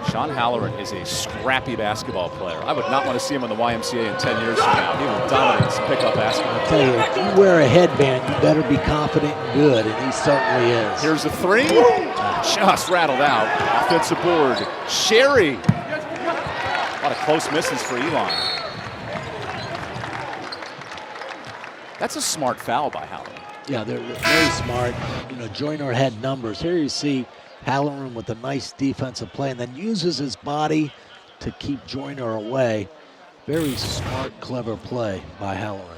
Sean Halloran is a scrappy basketball player. I would not want to see him in the YMCA in 10 years from now. He will dominate some pickup basketball. I tell you, if you wear a headband, you better be confident and good, and he certainly is. Here's a 3. Just rattled out. Offensive board. Sherry. A lot of close misses for Elon. That's a smart foul by Halloran. Yeah, they're very smart. You know, Joyner had numbers. Here you see Halloran with a nice defensive play and then uses his body to keep Joyner away. Very smart, clever play by Halloran.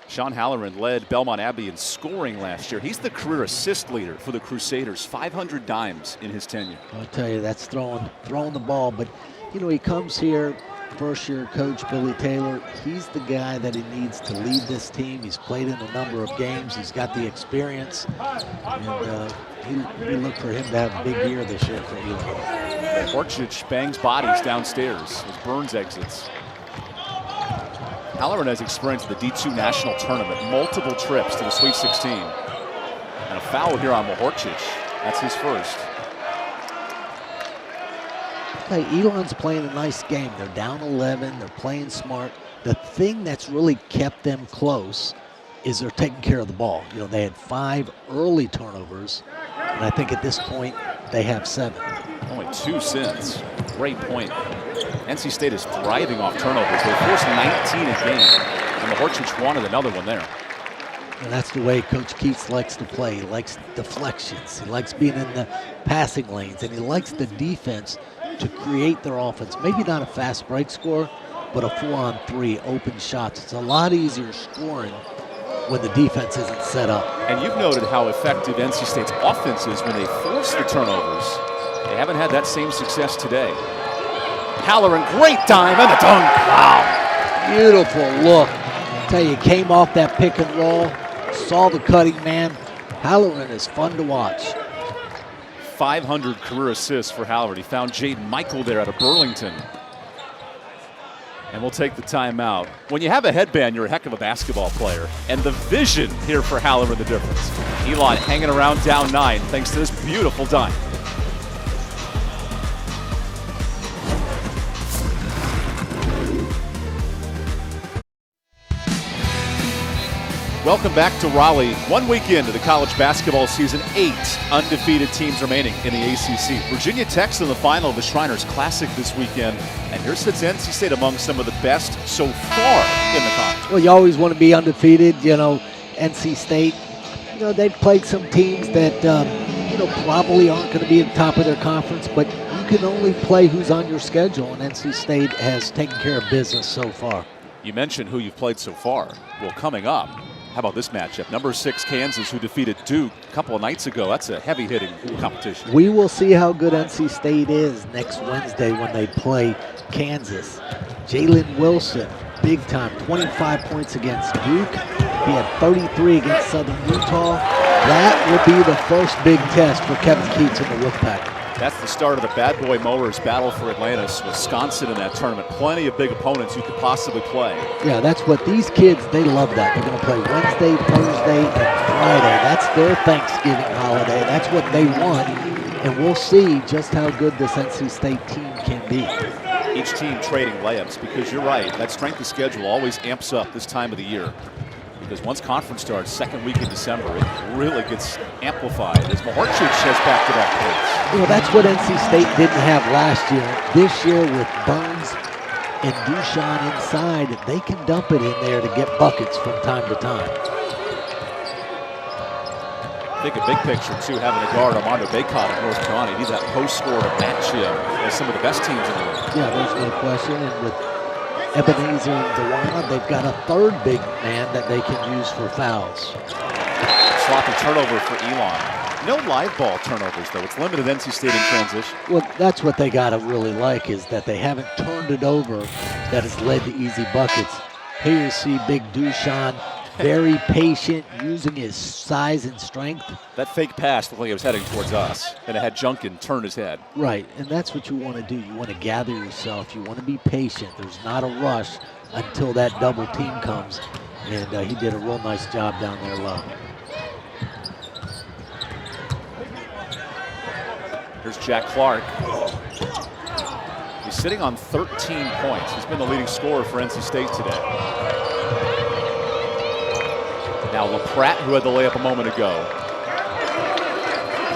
Sean Halloran led Belmont Abbey in scoring last year. He's the career assist leader for the Crusaders, 500 dimes in his tenure. I'll tell you, that's throwing the ball. But, you know, he comes here, first-year coach Billy Taylor. He's the guy that he needs to lead this team. He's played in a number of games. He's got the experience. And we look for him to have a big year this year for Elon. Horchich bangs bodies downstairs as Burns exits. Halloran has experience in the D2 National Tournament, multiple trips to the Sweet 16. And a foul here on Mahorcic. That's his first. Hey, Elon's playing a nice game. They're down 11. They're playing smart. The thing that's really kept them close is they're taking care of the ball. You know, they had 5 early turnovers, and I think at this point they have 7. Only 2 since. Great point. NC State is thriving off turnovers. They forced 19 a game, and Mahorcic wanted another one there. And that's the way Coach Keats likes to play. He likes deflections. He likes being in the passing lanes, and he likes the defense to create their offense. Maybe not a fast break score, but a 4-on-3 open shots. It's a lot easier scoring when the defense isn't set up. And you've noted how effective NC State's offense is when they force the turnovers. They haven't had that same success today. Halloran, great dime and a dunk. Wow. Beautiful look. I tell you, came off that pick and roll, saw the cutting man. Halloran is fun to watch. 500 career assists for Halloran. He found Jaden Michael there out of Burlington. And we'll take the timeout. When you have a headband, you're a heck of a basketball player. And the vision here for Halloran, the difference. Elon hanging around down 9 thanks to this beautiful dime. Welcome back to Raleigh. 1 week into the college basketball season, 8 undefeated teams remaining in the ACC. Virginia Tech's in the final of the Shriners Classic this weekend, and here sits NC State among some of the best so far in the conference. Well, you always want to be undefeated. You know, NC State, you know, they've played some teams that, you know, probably aren't going to be at the top of their conference, but you can only play who's on your schedule, and NC State has taken care of business so far. You mentioned who you've played so far. Well, coming up, how about this matchup? Number 6 Kansas, who defeated Duke a couple of nights ago. That's a heavy-hitting competition. We will see how good NC State is next Wednesday when they play Kansas. Jalen Wilson, big time, 25 points against Duke. He had 33 against Southern Utah. That will be the first big test for Kevin Keats in the Wolfpack. That's the start of the Bad Boy Mowers battle for Atlantis. Wisconsin in that tournament. Plenty of big opponents you could possibly play. Yeah, that's what these kids, they love that. They're going to play Wednesday, Thursday, and Friday. That's their Thanksgiving holiday. That's what they want. and we'll see just how good this NC State team can be. Each team trading layups, because you're right, that strength of schedule always amps up this time of the year. Because once conference starts, second week in December, it really gets amplified as Mahorchich has back-to-back points. You know, that's what NC State didn't have last year. This year with Burns and Dushan inside, they can dump it in there to get buckets from time to time. I think a big picture, too, having a guard, Armando Baycott of North Carolina. He's that post scorer to match him as some of the best teams in the league. Yeah, there's no question. And with Ebenezer and Dewana, they've got a third big man that they can use for fouls. Sloppy turnover for Elon. No live ball turnovers, though. It's limited NC State in transition. Well, that's what they got to really like, is that they haven't turned it over that has led to easy buckets. Here you see big Dushan, very patient, using his size and strength. That fake pass looked like it was heading towards us, and it had Junkin turn his head. Right, and that's what you want to do. You want to gather yourself. You want to be patient. There's not a rush until that double team comes, and he did a real nice job down there low. Here's Jack Clark. He's sitting on 13 points. He's been the leading scorer for NC State today. Now LaPratt, who had the layup a moment ago,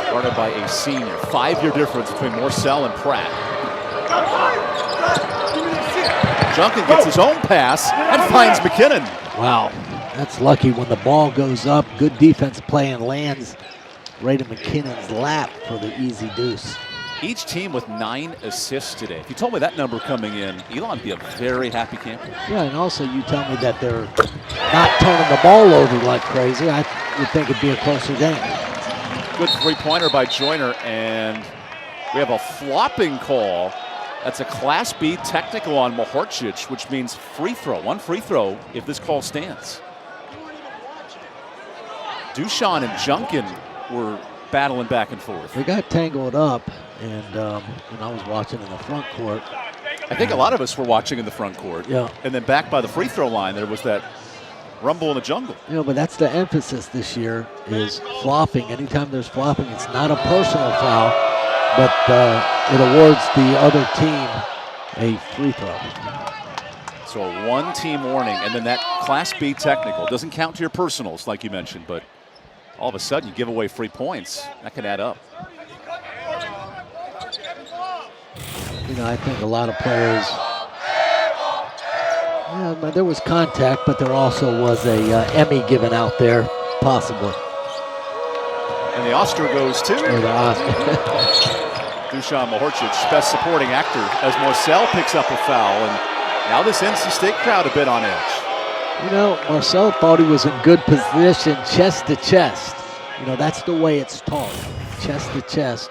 guarded by a senior. 5-year difference between Morcell and Pratt. Junkin gets his own pass and finds McKinnon. Wow, that's lucky when the ball goes up. Good defense play and lands right in McKinnon's lap for the easy deuce. Each team with 9 assists today. If you told me that number coming in, Elon would be a very happy camper. Yeah, and also you tell me that they're not turning the ball over like crazy. I would think it'd be a closer game. Good three-pointer by Joyner, and we have a flopping call. That's a Class B technical on Mahorchich, which means free throw. One free throw if this call stands. Dushan and Junkin were battling back and forth. They got tangled up, and I was watching in the front court. I think a lot of us were watching in the front court. Yeah. And then back by the free throw line, there was that rumble in the jungle. You know, but that's the emphasis this year, is flopping. Anytime there's flopping, it's not a personal foul, but it awards the other team a free throw. So a one-team warning, and then that Class B technical. Doesn't count to your personals, like you mentioned, but all of a sudden you give away free points. That can add up. You know, I think a lot of players, yeah, but there was contact, but there also was a Emmy given out there, possibly. And the Oscar goes to Or the Oscar. Dushan Mahorchich, best supporting actor, as Morcell picks up a foul, and now this NC State crowd a bit on edge. You know, Marcel thought he was in good position, chest to chest. You know, that's the way it's taught, chest to chest.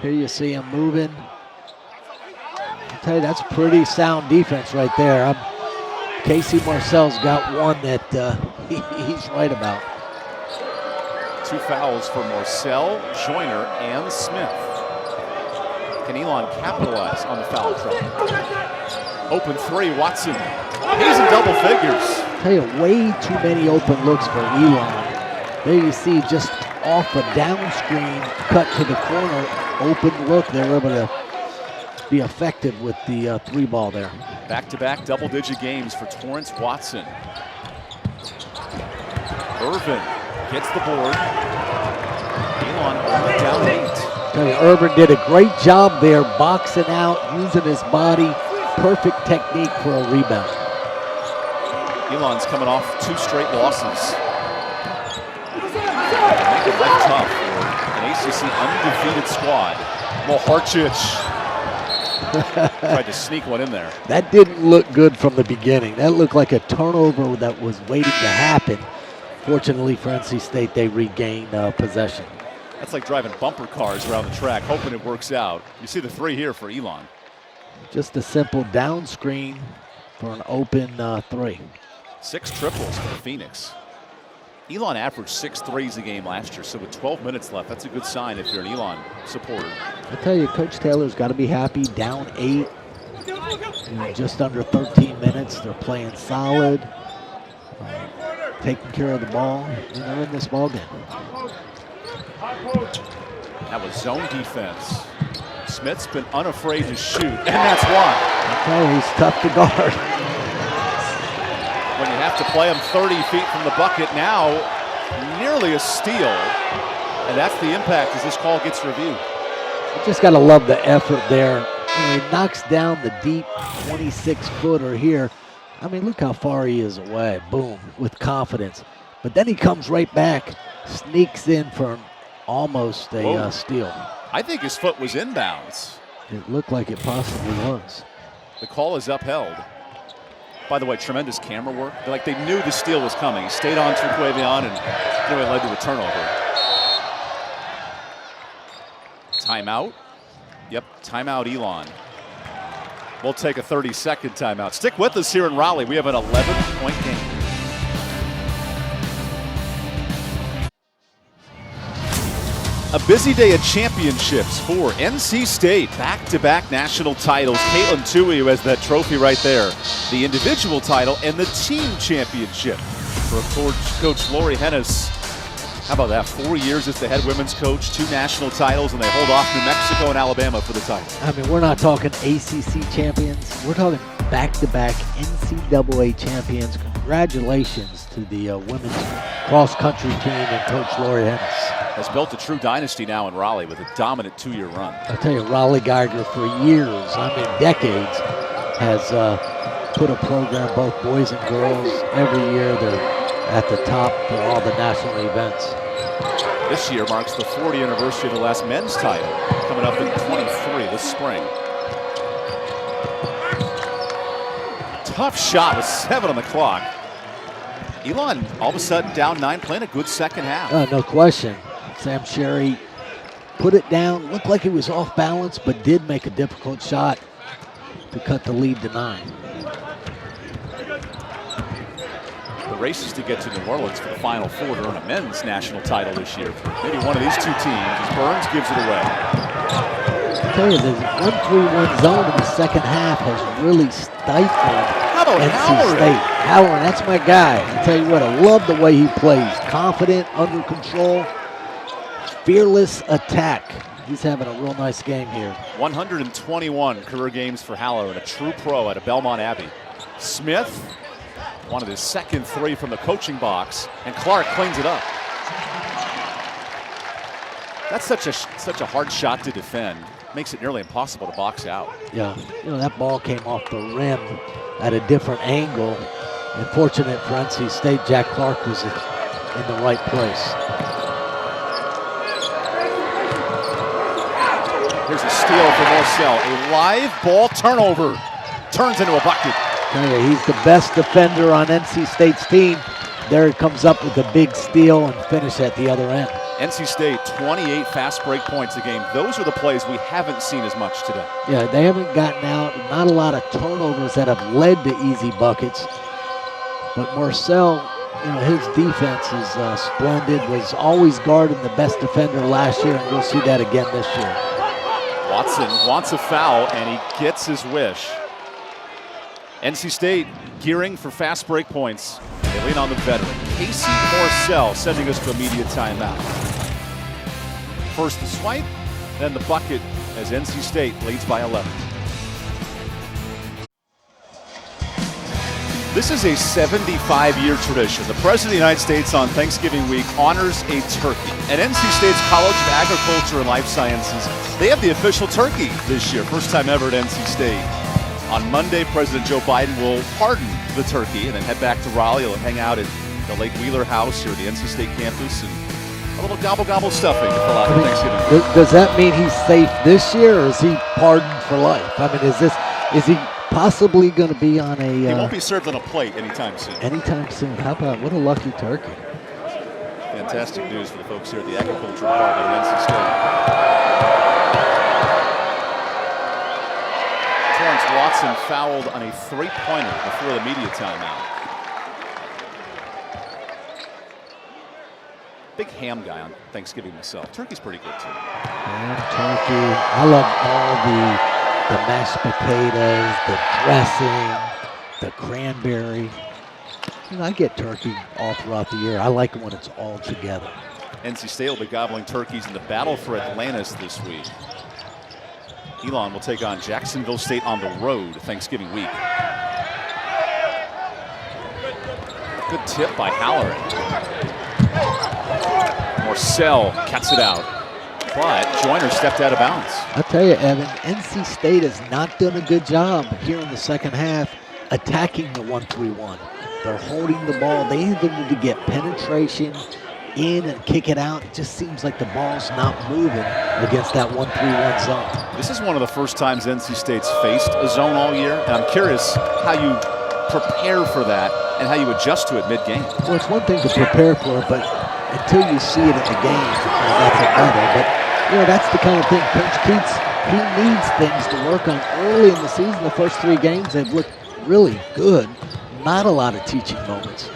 Here you see him moving. I'll tell you, that's pretty sound defense right there. Casey Marcel's got one that he's right about. 2 fouls for Morcell, Joyner, and Smith. Can Elon capitalize on the foul trouble? Open 3, Watson. He's in double figures. I'll tell you, way too many open looks for Elon. There you see, just off a down screen, cut to the corner, open look. They're able to be effective with the 3 ball there. Back-to-back double-digit games for Torrance Watson. Irvin gets the board. Elon only down 8. I'll tell you, Irvin did a great job there, boxing out, using his body. Perfect technique for a rebound. Elon's coming off 2 straight losses. Making life tough for an ACC undefeated squad. Mahorchich tried to sneak one in there. That didn't look good from the beginning. That looked like a turnover that was waiting to happen. Fortunately for NC State, they regained possession. That's like driving bumper cars around the track, hoping it works out. You see the 3 here for Elon. Just a simple down screen for an open 3. 6 triples for the Phoenix. Elon averaged 6 threes a game last year, so with 12 minutes left, that's a good sign if you're an Elon supporter. I tell you, Coach Taylor's got to be happy. Down 8, just under 13 minutes. They're playing solid, taking care of the ball, and they're in this ball game. That was zone defense. Smith's been unafraid to shoot, and that's why. Okay, he's tough to guard. When you have to play him 30 feet from the bucket now, nearly a steal. And that's the impact as this call gets reviewed. You just got to love the effort there. He knocks down the deep 26-footer here. I mean, look how far he is away. Boom, with confidence. But then he comes right back, sneaks in for almost a steal. I think his foot was inbounds. It looked like it possibly was. The call is upheld. By the way, tremendous camera work. They knew the steal was coming. He stayed on Turquavion and it led to a turnover. Timeout. Yep, timeout Elon. We'll take a 30-second timeout. Stick with us here in Raleigh. We have an 11-point game. A busy day of championships for NC State. Back-to-back national titles. Caitlin Tui, who has that trophy right there. The individual title and the team championship for Coach Lori Hennis. How about that? 4 years as the head women's coach, 2 national titles, and they hold off New Mexico and Alabama for the title. I mean, we're not talking ACC champions. We're talking back-to-back NCAA champions. Congratulations to the women's cross-country team and Coach Lori Hennis. Has built a true dynasty now in Raleigh with a dominant 2-year run. I'll tell you, Raleigh Geiger for years, decades, has put a program, both boys and girls. Every year they're at the top for all the national events. This year marks the 40th anniversary of the last men's title, coming up in 23 this spring. Tough shot with 7 on the clock. Elon all of a sudden down 9, playing a good second half. No question. Sam Sherry put it down, looked like he was off balance, but did make a difficult shot to cut the lead to 9. The race is to get to New Orleans for the Final Four to earn a men's national title this year. Maybe one of these two teams, as Burns gives it away. I tell you, the 1-3-1 zone in the second half has really stifled NC State. Howard, that's my guy. I tell you what, I love the way he plays. Confident, under control, fearless attack. He's having a real nice game here. 121 career games for Haller and a true pro out of Belmont Abbey. Smith wanted his second 3 from the coaching box, and Clark cleans it up. That's such a hard shot to defend. Makes it nearly impossible to box out. Yeah, that ball came off the rim at a different angle. And fortunate for NC State, Jack Clark was in the right place. Here's a steal for Marcel. A live ball turnover. Turns into a bucket. He's the best defender on NC State's team. There he comes up with a big steal and finish at the other end. NC State, 28 fast break points a game. Those are the plays we haven't seen as much today. Yeah, they haven't gotten out. Not a lot of turnovers that have led to easy buckets. But Marcel, his defense is splendid. Was always guarding the best defender last year, and we'll see that again this year. Watson wants a foul, and he gets his wish. NC State gearing for fast break points. They lean on the veteran, Casey Marcel, sending us to immediate timeout. First the swipe, then the bucket as NC State leads by 11. This is a 75-year tradition. The President of the United States on Thanksgiving week honors a turkey. At NC State's College of Agriculture and Life Sciences, they have the official turkey this year. First time ever at NC State. On Monday, President Joe Biden will pardon the turkey and then head back to Raleigh. He'll hang out at the Lake Wheeler House here at the NC State campus and a little gobble-gobble stuffing to fill out for Thanksgiving. Does that mean he's safe this year, or is he pardoned for life? I mean, is he possibly going to be on a... He won't be served on a plate anytime soon. Anytime soon. How about, what a lucky turkey. Fantastic news for the folks here at the Agriculture Department at NC State. Torrance Watson fouled on a 3-pointer before the media timeout. Big ham guy on Thanksgiving myself. Turkey's pretty good too. Ham, turkey. I love all the mashed potatoes, the dressing, the cranberry. I get turkey all throughout the year. I like it when it's all together. NC State will be gobbling turkeys in the battle for Atlantis this week. Elon will take on Jacksonville State on the road Thanksgiving week. Good tip by Halloran. Morcell cuts it out, but Joyner stepped out of bounds. I tell you, Evan, NC State has not done a good job here in the second half attacking the 1-3-1. They're holding the ball. They either need to get penetration in and kick it out. It just seems like the ball's not moving against that 1-3-1 zone. This is one of the first times NC State's faced a zone all year, and I'm curious how you prepare for that and how you adjust to it mid-game. Well, it's one thing to prepare for it, but until you see it in the game, that's another. But, that's the kind of thing Coach Keats, he needs things to work on early in the season. The first 3 games, they've looked really good. Not a lot of teaching moments,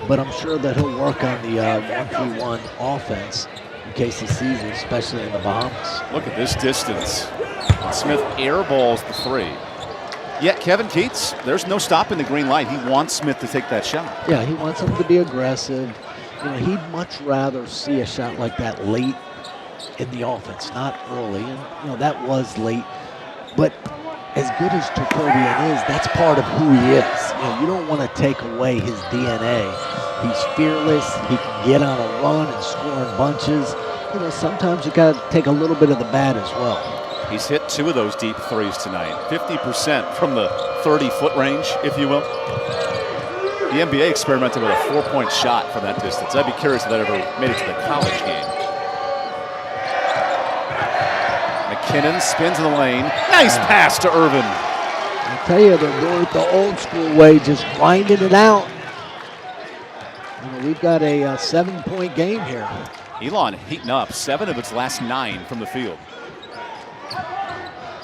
but I'm sure that he'll work on the 1-3-1 offense in case he sees it, especially in the Bahamas. Look at this distance. Smith airballs the 3. Yet Kevin Keats, there's no stopping the green light. He wants Smith to take that shot. Yeah, he wants him to be aggressive. He'd much rather see a shot like that late in the offense, not early. And, that was late. But as good as Jacobian is, that's part of who he is. You don't want to take away his DNA. He's fearless. He can get on a run and score in bunches. Sometimes you got to take a little bit of the bad as well. He's hit 2 of those deep threes tonight. 50% from the 30-foot range, if you will. The NBA experimented with a 4-point shot from that distance. I'd be curious if that ever made it to the college game. McKinnon spins in the lane. Nice pass to Irvin. I tell you, they're doing it the old school way, just grinding it out. We've got a 7-point game here. Elon heating up. 7 of its last 9 from the field.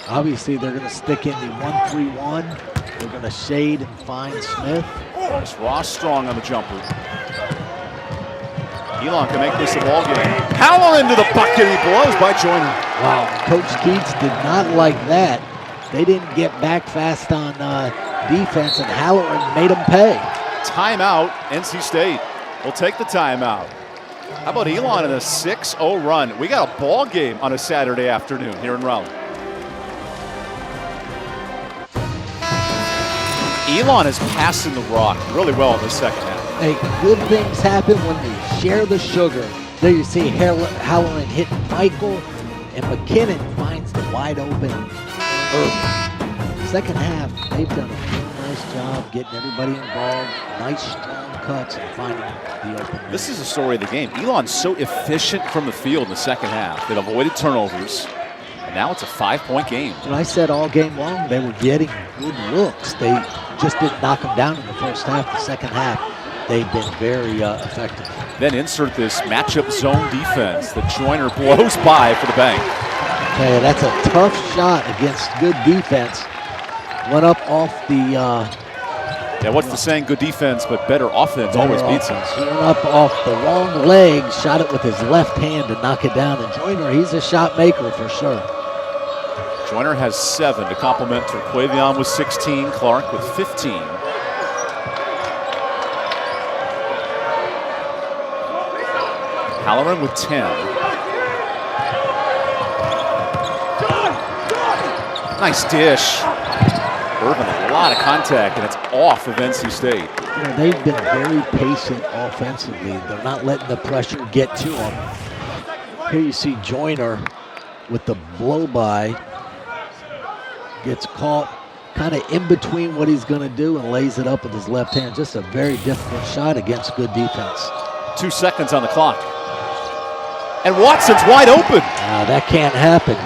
Obviously, they're going to stick in the 1-3-1. They're going to shade and find Smith. It's Ross Strong on the jumper. Elon can make this a ball game. Howell into the bucket. He blows by Joyner. Wow, Coach Keats did not like that. They didn't get back fast on defense, and Halloran made them pay. Timeout, NC State. We'll take the timeout. How about Elon in a 6-0 run? We got a ball game on a Saturday afternoon here in Raleigh. Elon is passing the rock really well in the second half. Hey, good things happen when you share the sugar. There you see Halloran hitting Michael, and McKinnon finds the wide open Irvin. Second half, they've done a real nice job getting everybody involved. Nice strong cuts and finding the open. This is the story of the game. Elon's so efficient from the field in the second half. They've avoided turnovers. And now it's a 5-point game. And I said all game long they were getting good looks. They just didn't knock them down in the first half. The second half, they've been very effective. Then insert this matchup zone defense that Joyner blows by for the bank. Okay, that's a tough shot against good defense. Went up off the... yeah, what's the saying? Good defense, but better offense always beats him. He went up off the wrong leg, shot it with his left hand to knock it down. And Joyner, he's a shot maker for sure. Joyner has 7 to complement Terquavion with 16, Clark with 15. Halloran with 10. Nice dish. Irvin, a lot of contact, and it's off of NC State. They've been very patient offensively. They're not letting the pressure get to them. Here you see Joyner with the blow-by. Gets caught kind of in between what he's going to do and lays it up with his left hand. Just a very difficult shot against good defense. 2 seconds on the clock. And Watson's wide open. That can't happen.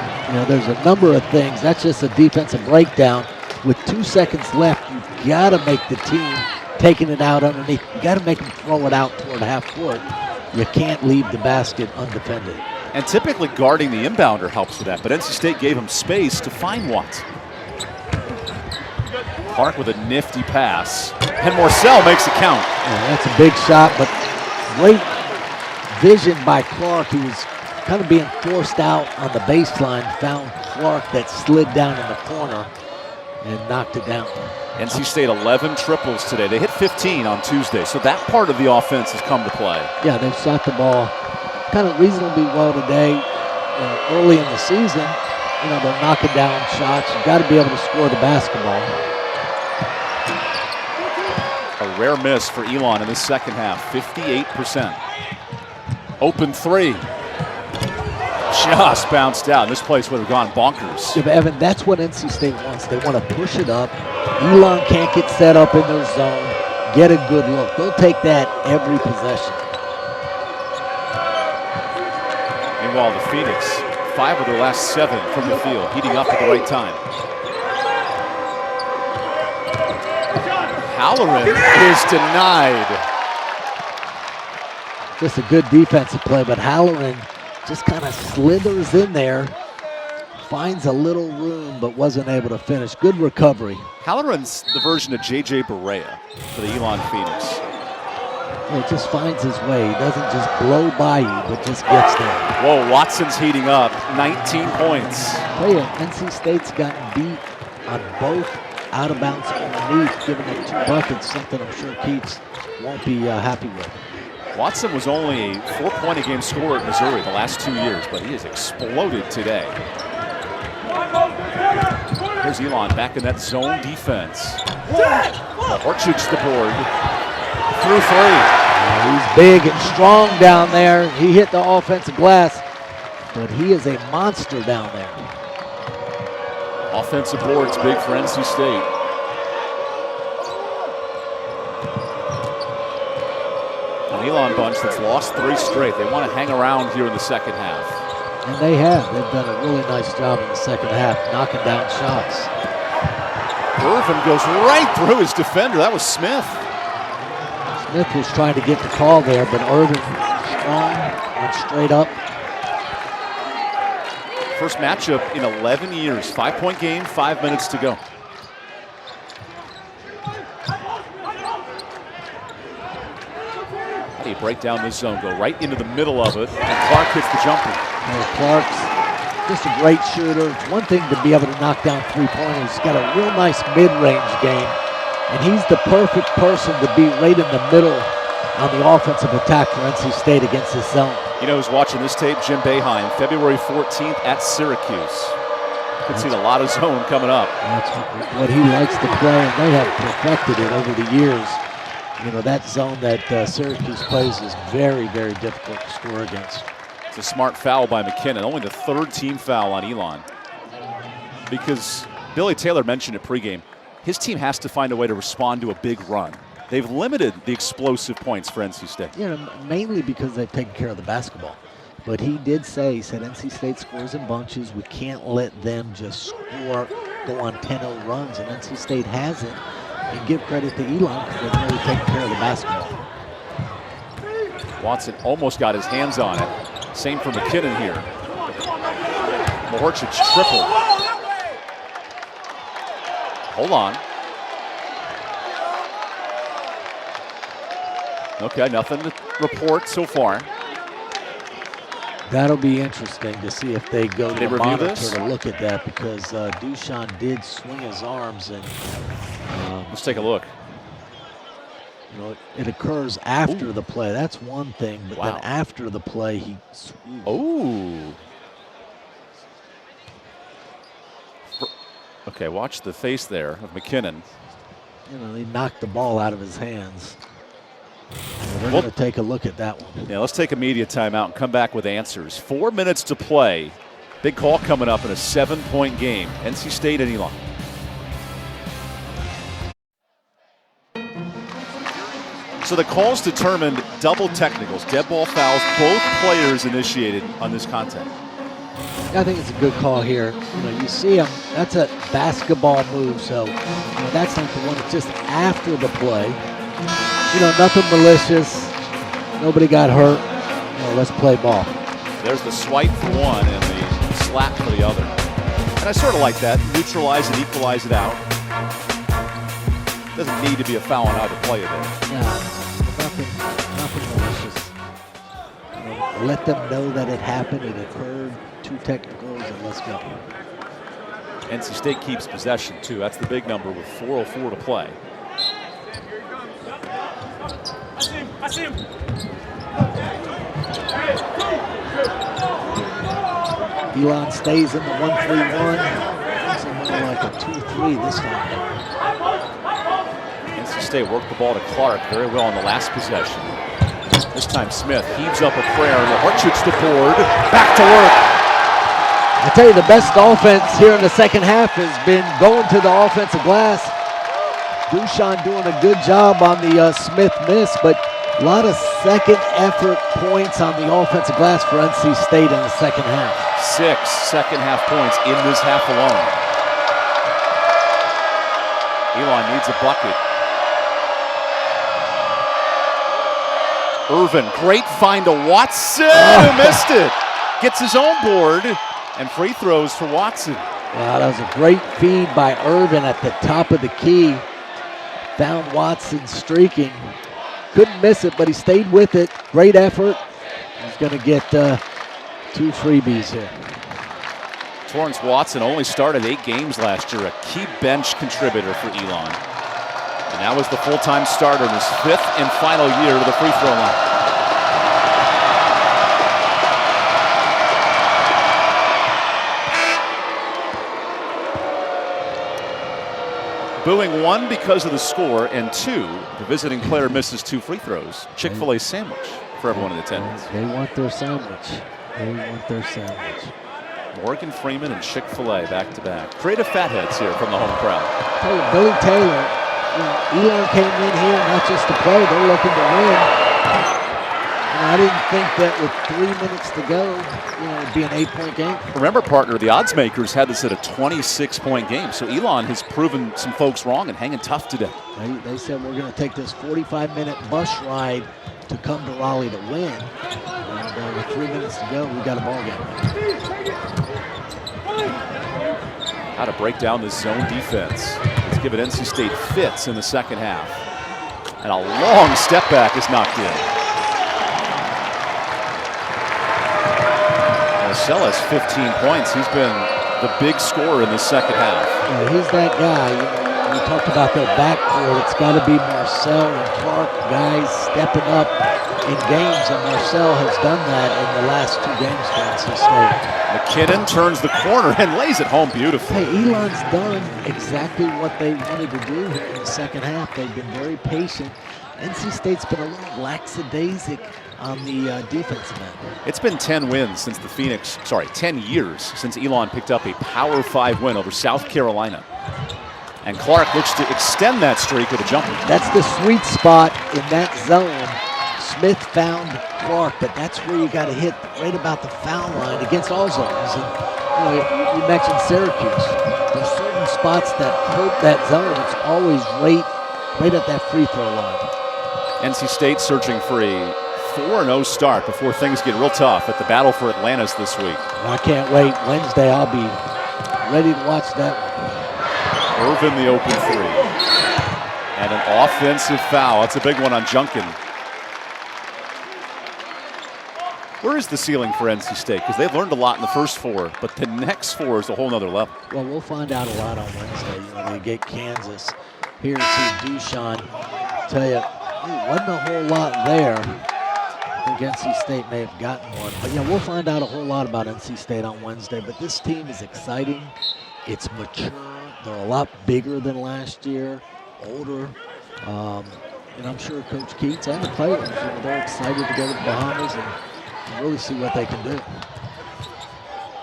There's a number of things. That's just a defensive breakdown. With 2 seconds left, you got to make the team taking it out underneath. You got to make them throw it out toward half court. You can't leave the basket undefended. And typically guarding the inbounder helps with that, but NC State gave him space to find Watson. Clark with a nifty pass. And Morcell makes it count. That's a big shot, but great vision by Clark. He was kind of being forced out on the baseline, found Clark that slid down in the corner and knocked it down. NC State 11 triples today. They hit 15 on Tuesday, so that part of the offense has come to play. Yeah, they've shot the ball kind of reasonably well today. Early in the season, they're knocking down shots. You've got to be able to score the basketball. A rare miss for Elon in the second half, 58%. Open three. Just bounced out. This place would have gone bonkers. Yeah, but Evan, that's what NC State wants. They want to push it up. Elon can't get set up in their zone, get a good look. They'll take that every possession. Meanwhile, the Phoenix, 5 of their last 7 from the field, heating up at the right time. Halloran is denied. Just a good defensive play, but Halloran just kind of slithers in there, finds a little room, but wasn't able to finish. Good recovery. Halloran's the version of J.J. Barea for the Elon Phoenix. He just finds his way. He doesn't just blow by you, but just gets there. Whoa, Watson's heating up, 19 points. Tell you, NC State's gotten beat on both out of bounds underneath, giving them 2 buckets, something I'm sure Keats won't be happy with. Watson was only a 4-point-a-game scorer at Missouri the last 2 years, but he has exploded today. Here's Elon back in that zone defense. Orchard's the board. Through 3. He's big and strong down there. He hit the offensive glass, but he is a monster down there. Offensive boards big for NC State. An Elon bunch that's lost 3 straight. They want to hang around here in the second half. And they have. They've done a really nice job in the second half, knocking down shots. Irvin goes right through his defender. That was Smith. Smith was trying to get the call there, but Irvin strong, went straight up. First matchup in 11 years. 5-point game, 5 minutes to go. How do you break down this zone? Go right into the middle of it, and Clark hits the jumper. Clark's just a great shooter. It's one thing to be able to knock down 3-pointers. He's got a real nice mid-range game, and he's the perfect person to be right in the middle on the offensive attack for NC State against this zone. You know who's watching this tape? Jim Boeheim, February 14th at Syracuse. Could see a lot of zone coming up. That's what he likes to play, and they have perfected it over the years. That zone that Syracuse plays is very, very difficult to score against. It's a smart foul by McKinnon, only the 3rd team foul on Elon. Because Billy Taylor mentioned it pregame, his team has to find a way to respond to a big run. They've limited the explosive points for NC State. Mainly because they've taken care of the basketball. But he did say, he said NC State scores in bunches. We can't let them just score, go on 10-0 runs, and NC State hasn't. And give credit to Elon because they've really taken care of the basketball. Watson almost got his hands on it. Same for McKinnon here. Mahorchich triple. Hold on. Okay, nothing to report so far. That'll be interesting to see if they go to the monitor this? to look at that, because Dushan did swing his arms, and let's take a look. It occurs after the play. That's one thing, but then after the play, he swoops. Oh. Okay, watch the face there of McKinnon. He knocked the ball out of his hands. We're going to take a look at that one. Yeah, let's take a media timeout and come back with answers. 4 minutes to play. Big call coming up in a 7-point game. NC State and Elon. So the calls determined double technicals, dead ball fouls, both players initiated on this contact. I think it's a good call here. You see him, that's a basketball move, so that's not the one. It's just after the play. Nothing malicious. Nobody got hurt. Let's play ball. There's the swipe for one and the slap for the other. And I sort of like that. Neutralize and equalize it out. Doesn't need to be a foul on either play of it. Yeah, nothing malicious. Let them know that it happened, it occurred, 2 technicals, and let's go. NC State keeps possession, too. That's the big number with 4:04 to play. I see him. Elon stays in the 1-3-1. It's more like a 2-3 this time. NC State worked the ball to Clark very well on the last possession. This time Smith heaves up a prayer, and Orchard's the board. Back to work. I tell you, the best offense here in the second half has been going to the offensive glass. Dushan doing a good job on the Smith miss, but a lot of second effort points on the offensive glass for NC State in the second half. 6 second half points in this half alone. Elon needs a bucket. Irvin, great find to Watson, who missed it. Gets his own board, and free throws for Watson. Wow, that was a great feed by Irvin at the top of the key. Found Watson streaking. Couldn't miss it, but he stayed with it. Great effort. He's going to get 2 freebies here. Torrance Watson only started 8 games last year, a key bench contributor for Elon. And now is the full-time starter in his 5th and final year to the free throw line. Booing 1 because of the score, and 2, the visiting player misses 2 free throws. Chick-fil-A sandwich for everyone in attendance. They want their sandwich. They want their sandwich. Morgan Freeman and Chick-fil-A back-to-back. Creative fatheads here from the home crowd. Tell you, Billy Taylor, Elon came in here not just to play, they're looking to win. And I didn't think that with 3 minutes to go, it'd be an 8-point game. Remember, partner, the odds makers had this at a 26-point game. So Elon has proven some folks wrong and hanging tough today. They said we're going to take this 45-minute bus ride to come to Raleigh to win. And with 3 minutes to go, we got a ball game. How to break down this zone defense. Let's give it NC State fits in the second half. And a long step back is knocked in. Marcel has 15 points. He's been the big scorer in the second half. Yeah, he's that guy. We talked about their backcourt. It's got to be Marcel and Clark, guys stepping up in games, and Marcel has done that in the last 2 games for NC State. McKinnon turns the corner and lays it home beautifully. Hey, Elon's done exactly what they wanted to do here in the second half. They've been very patient. NC State's been a little lackadaisic on the defensive end. It's been 10 years since Elon picked up a Power 5 win over South Carolina. And Clark looks to extend that streak with a jumper. That's the sweet spot in that zone. Smith found Clark, but that's where you got to hit right about the foul line against all zones. And you mentioned Syracuse. There's certain spots that hurt that zone. It's always right at that free throw line. NC State searching for a 4-0 start before things get real tough at the battle for Atlantis this week. I can't wait. Wednesday, I'll be ready to watch that one. Irvin the open 3. And an offensive foul. That's a big one on Junkin. Where is the ceiling for NC State? Because they've learned a lot in the first 4, but the next 4 is a whole nother level. Well, we'll find out a lot on Wednesday. They get Kansas here to see Dushan. Tell you, there wasn't a whole lot there. I think NC State may have gotten one. But we'll find out a whole lot about NC State on Wednesday. But this team is exciting. It's mature. They're a lot bigger than last year, older. And I'm sure Coach Keats and the players, they're excited to go to the Bahamas and really see what they can do.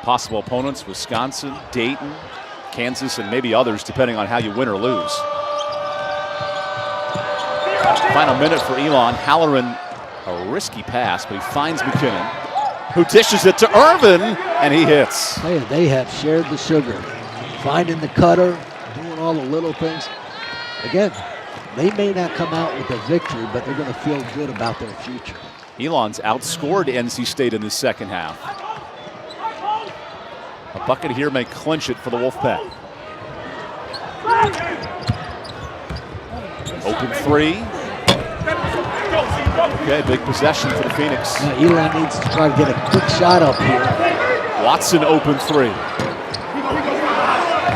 Possible opponents, Wisconsin, Dayton, Kansas, and maybe others, depending on how you win or lose. Final minute for Elon. Halloran, a risky pass, but he finds McKinnon, who dishes it to Irvin, and he hits. Hey, they have shared the sugar. Finding the cutter, doing all the little things. Again, they may not come out with a victory, but they're going to feel good about their future. Elon's outscored NC State in the second half. A bucket here may clinch it for the Wolfpack. Open 3. Okay, big possession for the Phoenix. Now, Elon needs to try to get a quick shot up here. Watson open 3.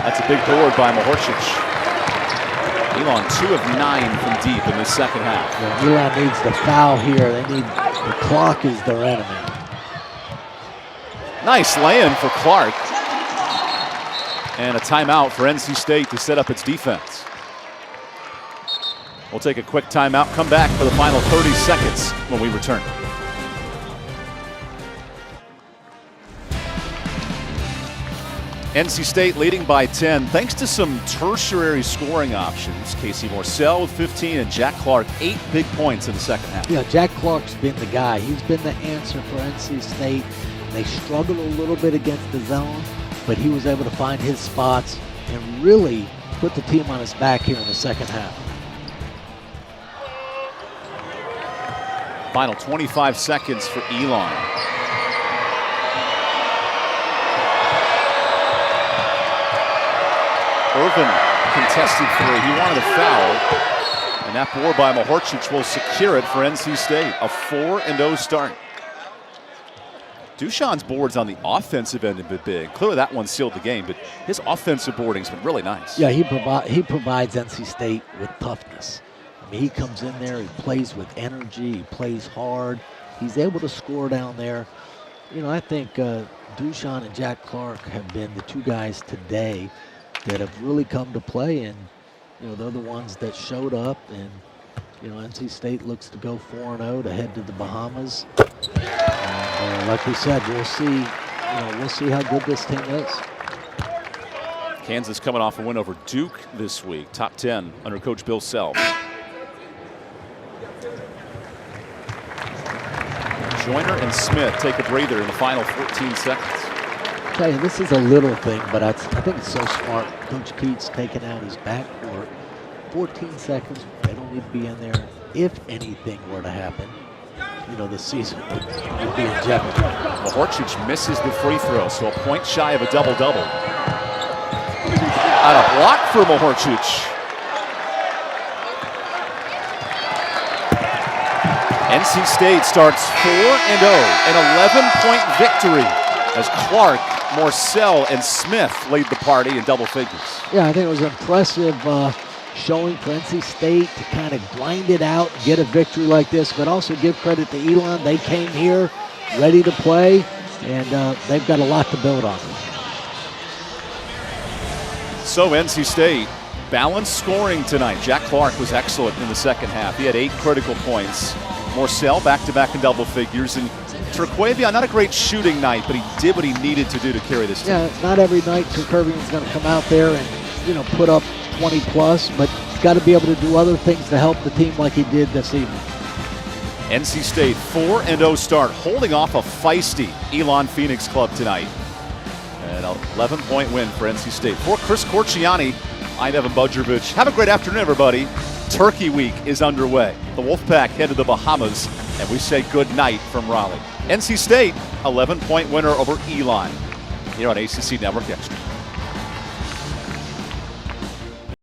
That's a big board by Mahorcic. Elon 2 of 9 from deep in the second half. Yeah, Elon needs the foul here. The clock is their enemy. Nice lay-in for Clark. And a timeout for NC State to set up its defense. We'll take a quick timeout, come back for the final 30 seconds when we return. NC State leading by 10 thanks to some tertiary scoring options. Casey Morsell with 15 and Jack Clark 8 big points in the second half. Yeah, Jack Clark's been the guy. He's been the answer for NC State. They struggled a little bit against the zone, but he was able to find his spots and really put the team on his back here in the second half. Final 25 seconds for Elon. Irvin contested three. He wanted a foul. And that board by Mahorcic will secure it for NC State. A 4-0 start. Dushan's boards on the offensive end have been big. Clearly that one sealed the game, but his offensive boarding's been really nice. Yeah, he provides NC State with toughness. I mean, he comes in there, he plays with energy, he plays hard. He's able to score down there. You know, I think Dushan and Jack Clark have been the two guys today that have really come to play, and you know, they're the ones that showed up, and you know, NC State looks to go 4-0 to head to the Bahamas. And, like we said, we'll see. You know, we'll see how good this team is. Kansas coming off a win over Duke this week, top 10 under Coach Bill Self. Joyner and Smith take a breather in the final 14 seconds. I tell you, this is a little thing, but I think it's so smart. Coach Keats taking out his backcourt. 14 seconds. They don't need to be in there. If anything were to happen, you know, the season would be in jeopardy. Mahorcic misses the free throw, so a point shy of a double-double. And a block for Mahorcic. NC State starts 4-0, an 11-point victory as Clark, Morsell, and Smith lead the party in double figures. Yeah, I think it was impressive showing for NC State to kind of grind it out, get a victory like this, but also give credit to Elon. They came here ready to play, and they've got a lot to build on. So NC State, balanced scoring tonight. Jack Clark was excellent in the second half. He had 8 critical points. Morsell back-to-back in double figures, and Terquavion, not a great shooting night, but he did what he needed to do to carry this team. Yeah, not every night Terquavion's going to come out there and, you know, put up 20 plus, but he's got to be able to do other things to help the team like he did this evening. NC State 4-0 start, holding off a feisty Elon Phoenix club tonight. An 11-point win for NC State. For Chris Corciani, I'm Evan Budrovich. Have a great afternoon, everybody. Turkey Week is underway. The Wolfpack head to the Bahamas, and we say good night from Raleigh. NC State, 11-point winner over Elon here on ACC Network Extra.